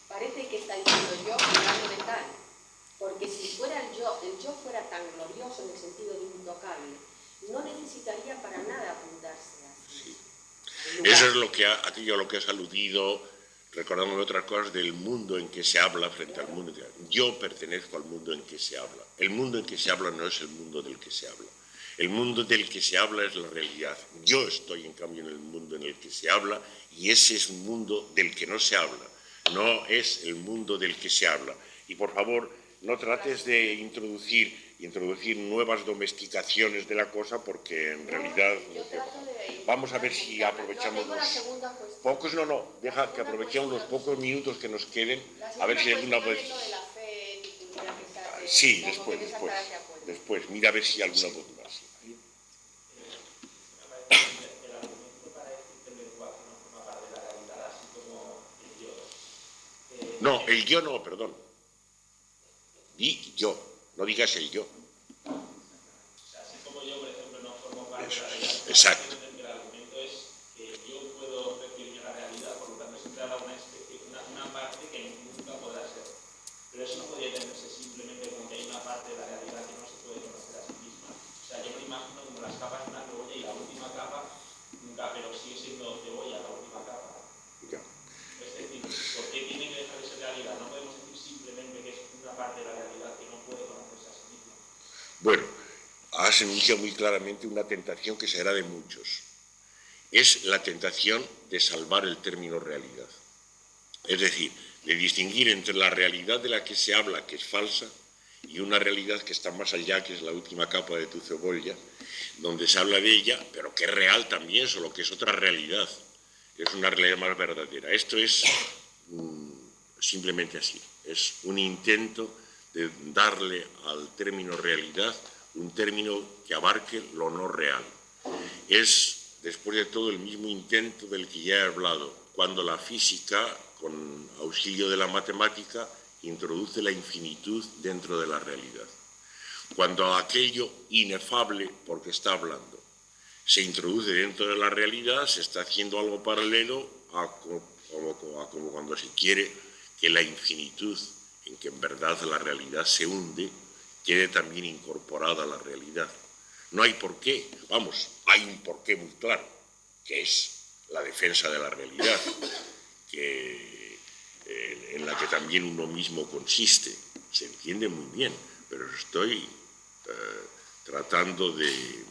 parece que está diciendo yo hablando de tal. Porque si fuera el yo fuera tan glorioso en el sentido de intocable, no necesitaría para nada apuntarse así. Sí. Eso es aquello a lo que has aludido, recordándome otras cosas del mundo en que se habla frente al mundo. Yo pertenezco al mundo en que se habla. El mundo en que se habla no es el mundo del que se habla. El mundo del que se habla es la realidad. Yo estoy, en cambio, en el mundo en el que se habla, y ese es un mundo del que no se habla. No es el mundo del que se habla. Y, por favor, no trates de introducir introducir nuevas domesticaciones de la cosa, porque en realidad... Vamos a ver si aprovechamos los pocos... deja que aprovechemos los pocos minutos que nos queden, a ver si hay alguna... Sí, después, mira a ver si hay alguna voz más. No, el yo no, perdón. Di yo, no digas el yo. Así como yo, por ejemplo, no formo parte de la realidad. Exacto. El argumento es que yo puedo percibir la realidad, por lo tanto siempre habrá una parte que nunca podrá ser. Pero eso no podría entenderse simplemente como que hay una parte de la realidad que no se puede conocer a sí misma. O sea, yo me imagino como las capas de una cebolla y la última capa nunca, pero sigue siendo cebolla la última capa. Ya. Es decir, ¿por qué tiene que dejar de ser realidad? No podemos decir simplemente que es una parte de la realidad que no puede conocerse a sí misma. Bueno, has enunciado muy claramente una tentación que será de muchos. Es la tentación de salvar el término realidad. Es decir, de distinguir entre la realidad de la que se habla, que es falsa, y una realidad que está más allá, que es la última capa de tu cebolla, donde se habla de ella, pero que es real también, solo que es otra realidad. Es una realidad más verdadera. Esto es simplemente así. Es un intento de darle al término realidad un término que abarque lo no real. Es, después de todo, el mismo intento del que ya he hablado, cuando la física, con auxilio de la matemática, introduce la infinitud dentro de la realidad. Cuando aquello inefable, porque está hablando, se introduce dentro de la realidad, se está haciendo algo paralelo a como cuando se quiere que la infinitud, en que en verdad la realidad se hunde, quede también incorporada a la realidad. No hay por qué, vamos, hay un porqué muy claro, que es la defensa de la realidad, en la que también uno mismo consiste. Se entiende muy bien, pero estoy tratando de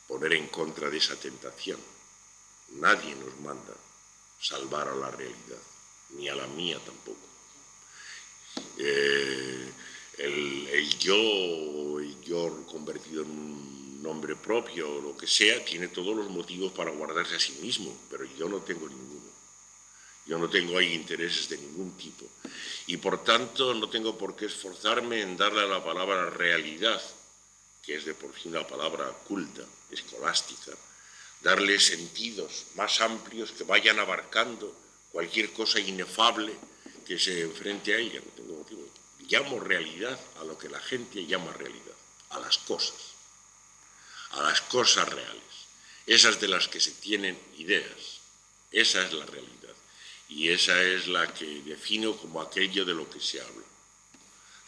poner en contra de esa tentación. Nadie nos manda salvar a la realidad, ni a la mía tampoco. El yo convertido en un nombre propio o lo que sea, tiene todos los motivos para guardarse a sí mismo, pero yo no tengo ninguno. Yo no tengo ahí intereses de ningún tipo. Y por tanto no tengo por qué esforzarme en darle a la palabra realidad, que es de por sí una palabra culta, escolástica, darle sentidos más amplios que vayan abarcando cualquier cosa inefable que se enfrente a ella. No tengo motivo. Llamo realidad a lo que la gente llama realidad, a las cosas reales, esas de las que se tienen ideas. Esa es la realidad. Y esa es la que defino como aquello de lo que se habla.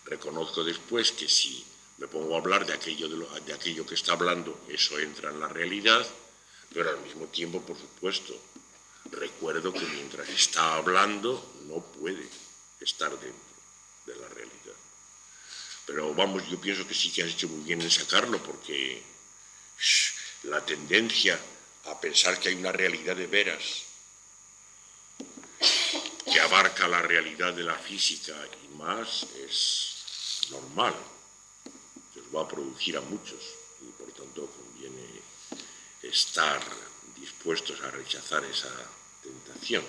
Reconozco después que si me pongo a hablar de aquello que está hablando, eso entra en la realidad, pero al mismo tiempo, por supuesto, recuerdo que mientras está hablando no puede estar dentro de la realidad. Pero vamos, yo pienso que sí que has hecho muy bien en sacarlo, porque la tendencia a pensar que hay una realidad de veras que abarca la realidad de la física y más es normal, que os va a producir a muchos y por tanto conviene estar dispuestos a rechazar esa tentación.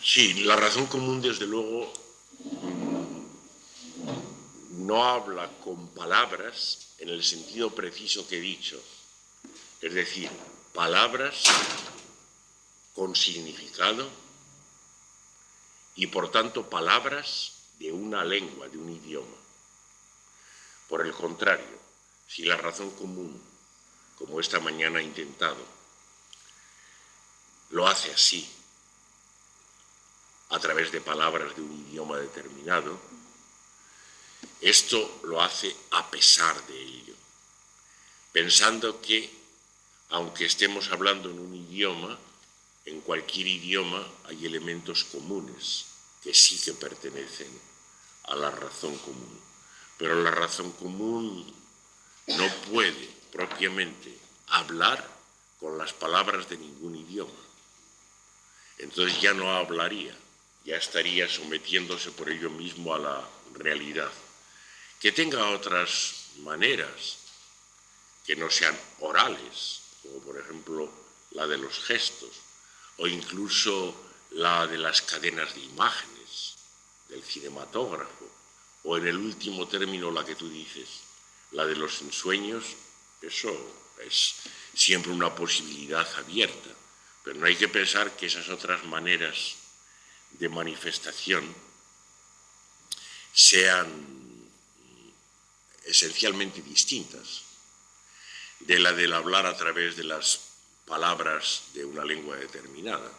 Sí, la razón común, desde luego, no habla con palabras en el sentido preciso que he dicho. Es decir, palabras con significado y, por tanto, palabras de una lengua, de un idioma. Por el contrario, si la razón común, como esta mañana ha intentado, lo hace así, a través de palabras de un idioma determinado, Esto lo hace a pesar de ello, pensando que, aunque estemos hablando en un idioma, en cualquier idioma hay elementos comunes que sí que pertenecen a la razón común. Pero la razón común no puede propiamente hablar con las palabras de ningún idioma. Entonces ya no hablaría, ya estaría sometiéndose por ello mismo a la realidad. Que tenga otras maneras que no sean orales, como por ejemplo la de los gestos, o incluso la de las cadenas de imágenes, del cinematógrafo, o en el último término la que tú dices, la de los ensueños. Eso es siempre una posibilidad abierta, pero no hay que pensar que esas otras maneras de manifestación sean esencialmente distintas de la del hablar a través de las palabras de una lengua determinada.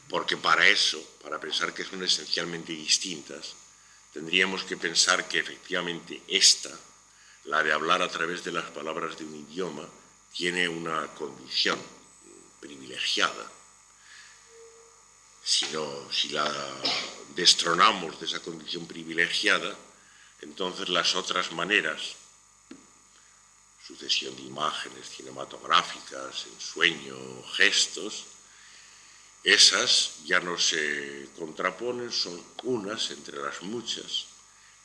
Porque para eso, para pensar que son esencialmente distintas, tendríamos que pensar que efectivamente esta, la de hablar a través de las palabras de un idioma, tiene una condición privilegiada. Si la destronamos de esa condición privilegiada, entonces las otras maneras, sucesión de imágenes cinematográficas, ensueño, gestos, esas ya no se contraponen, son unas entre las muchas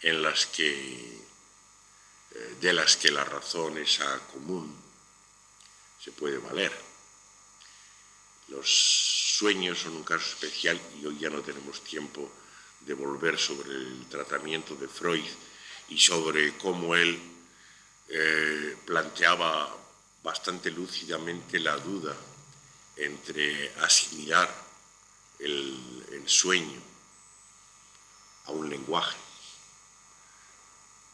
en las que, de las que la razón esa común se puede valer. Los sueños son un caso especial y hoy ya no tenemos tiempo de volver sobre el tratamiento de Freud y sobre cómo él planteaba bastante lúcidamente la duda entre asimilar el sueño a un lenguaje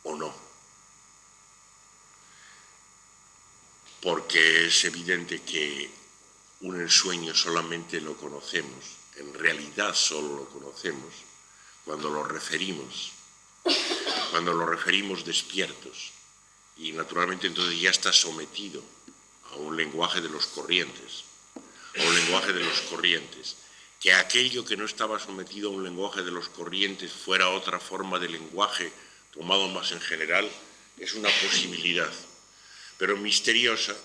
o no. Porque es evidente que un ensueño solamente lo conocemos, en realidad solo lo conocemos, cuando lo referimos despiertos. Y naturalmente entonces ya está sometido a un lenguaje de los corrientes, que aquello que no estaba sometido a un lenguaje de los corrientes fuera otra forma de lenguaje tomado más en general, es una posibilidad, pero misteriosa,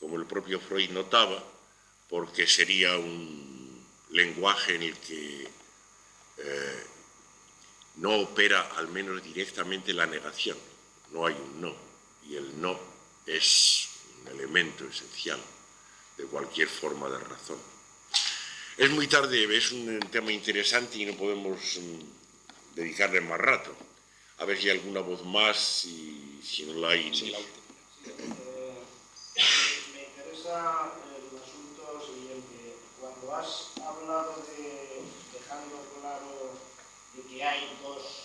como el propio Freud notaba, porque sería un lenguaje en el que no opera al menos directamente la negación, no hay un no, y el no es un elemento esencial de cualquier forma de razón. Es muy tarde, es un tema interesante y no podemos dedicarle más rato. A ver si hay alguna voz más y si no la hay... Sí, la última. Me interesa el asunto siguiente. Cuando has hablado dejando claro de que hay dos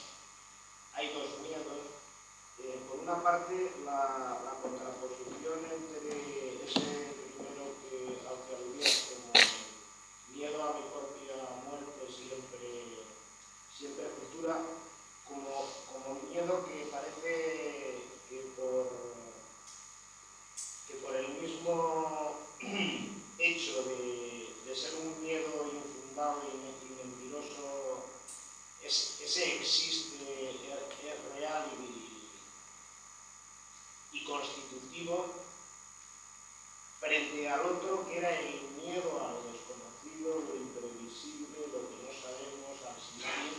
miedos, por una parte la contraposición entre ese primero al que aludías como miedo a mi propia muerte siempre futura, como miedo que parece que por el mismo hecho de ser un miedo infundado y mentiroso, ese existe, es real y constitutivo, frente al otro que era el miedo a lo desconocido, lo imprevisible, lo que no sabemos, asistir,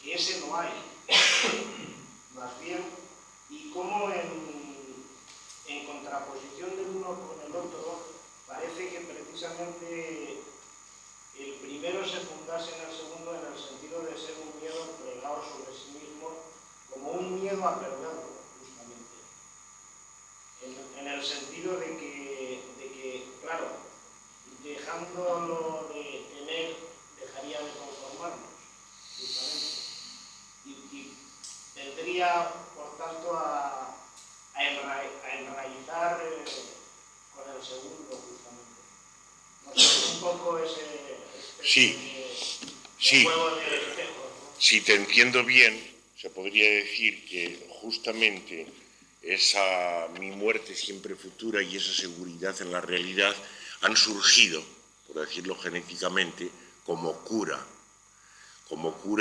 que ese no hay, más bien, y cómo en contraposición del uno con el otro, parece que precisamente el primero se fundase en el segundo en el sentido de ser un miedo plegado sobre sí mismo, como un miedo a perderlo, justamente. En el sentido de que, claro, dejándolo de tener, dejaría de conformarnos, justamente. Y tendría, por tanto, a enraizar con el segundo, justamente. No sé, un poco ese Sí, juego de espejos, ¿no? Si te entiendo bien, se podría decir que justamente esa mi muerte siempre futura y esa seguridad en la realidad han surgido, por decirlo genéticamente, como cura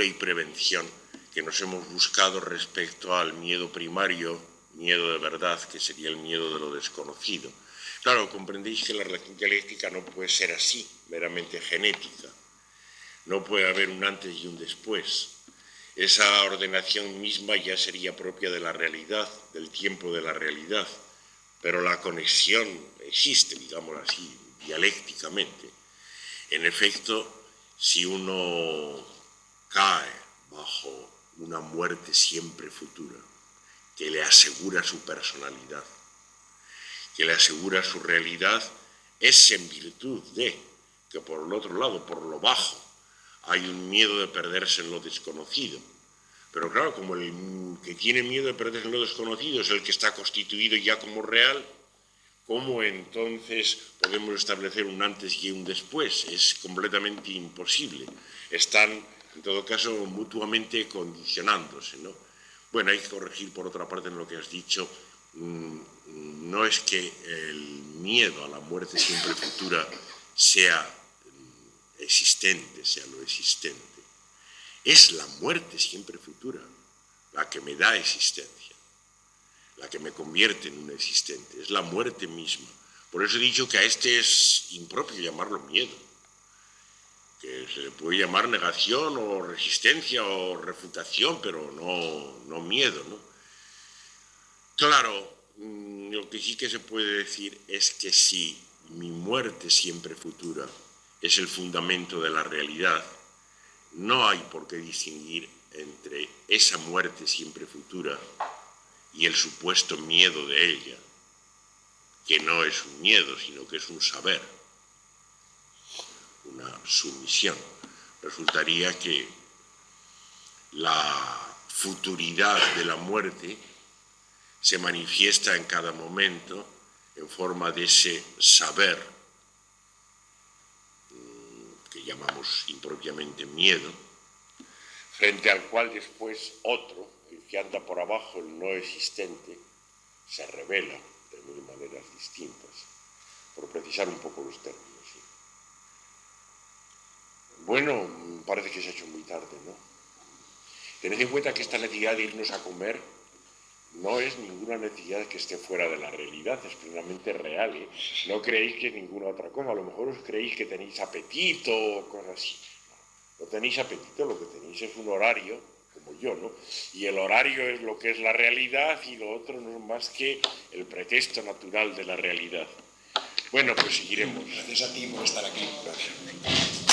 y prevención que nos hemos buscado respecto al miedo primario, miedo de verdad, que sería el miedo de lo desconocido. Claro, comprendéis que la relación dialéctica no puede ser así, meramente genética. No puede haber un antes y un después. Esa ordenación misma ya sería propia de la realidad, del tiempo de la realidad, pero la conexión existe, digámoslo así, dialécticamente. En efecto, si uno cae bajo una muerte siempre futura, que le asegura su personalidad, que le asegura su realidad, es en virtud de que por el otro lado, por lo bajo, hay un miedo de perderse en lo desconocido. Pero claro, como el que tiene miedo de perderse en lo desconocido es el que está constituido ya como real, ¿cómo entonces podemos establecer un antes y un después? Es completamente imposible. Están, en todo caso, mutuamente condicionándose, ¿no? Bueno, hay que corregir por otra parte en lo que has dicho. No es que el miedo a la muerte siempre futura sea existente, sea lo existente. Es la muerte siempre futura la que me da existencia, la que me convierte en un existente. Es la muerte misma. Por eso he dicho que a este es impropio llamarlo miedo, que se le puede llamar negación o resistencia o refutación, pero no miedo, ¿no? Claro, lo que sí que se puede decir es que si mi muerte siempre futura es el fundamento de la realidad, no hay por qué distinguir entre esa muerte siempre futura y el supuesto miedo de ella, que no es un miedo, sino que es un saber, una sumisión. Resultaría que la futuridad de la muerte se manifiesta en cada momento en forma de ese saber que llamamos impropiamente miedo, frente al cual después otro, el que anda por abajo, el no existente, se revela de mil maneras distintas, por precisar un poco los términos. ¿Sí? Bueno, parece que se ha hecho muy tarde, ¿no? Tened en cuenta que esta necesidad de irnos a comer no es ninguna necesidad que esté fuera de la realidad, es plenamente real, ¿eh? No creéis que es ninguna otra cosa, a lo mejor os creéis que tenéis apetito o cosas así. No tenéis apetito, lo que tenéis es un horario, como yo, ¿no? Y el horario es lo que es la realidad y lo otro no es más que el pretexto natural de la realidad. Bueno, pues seguiremos. Gracias a ti por estar aquí. Gracias.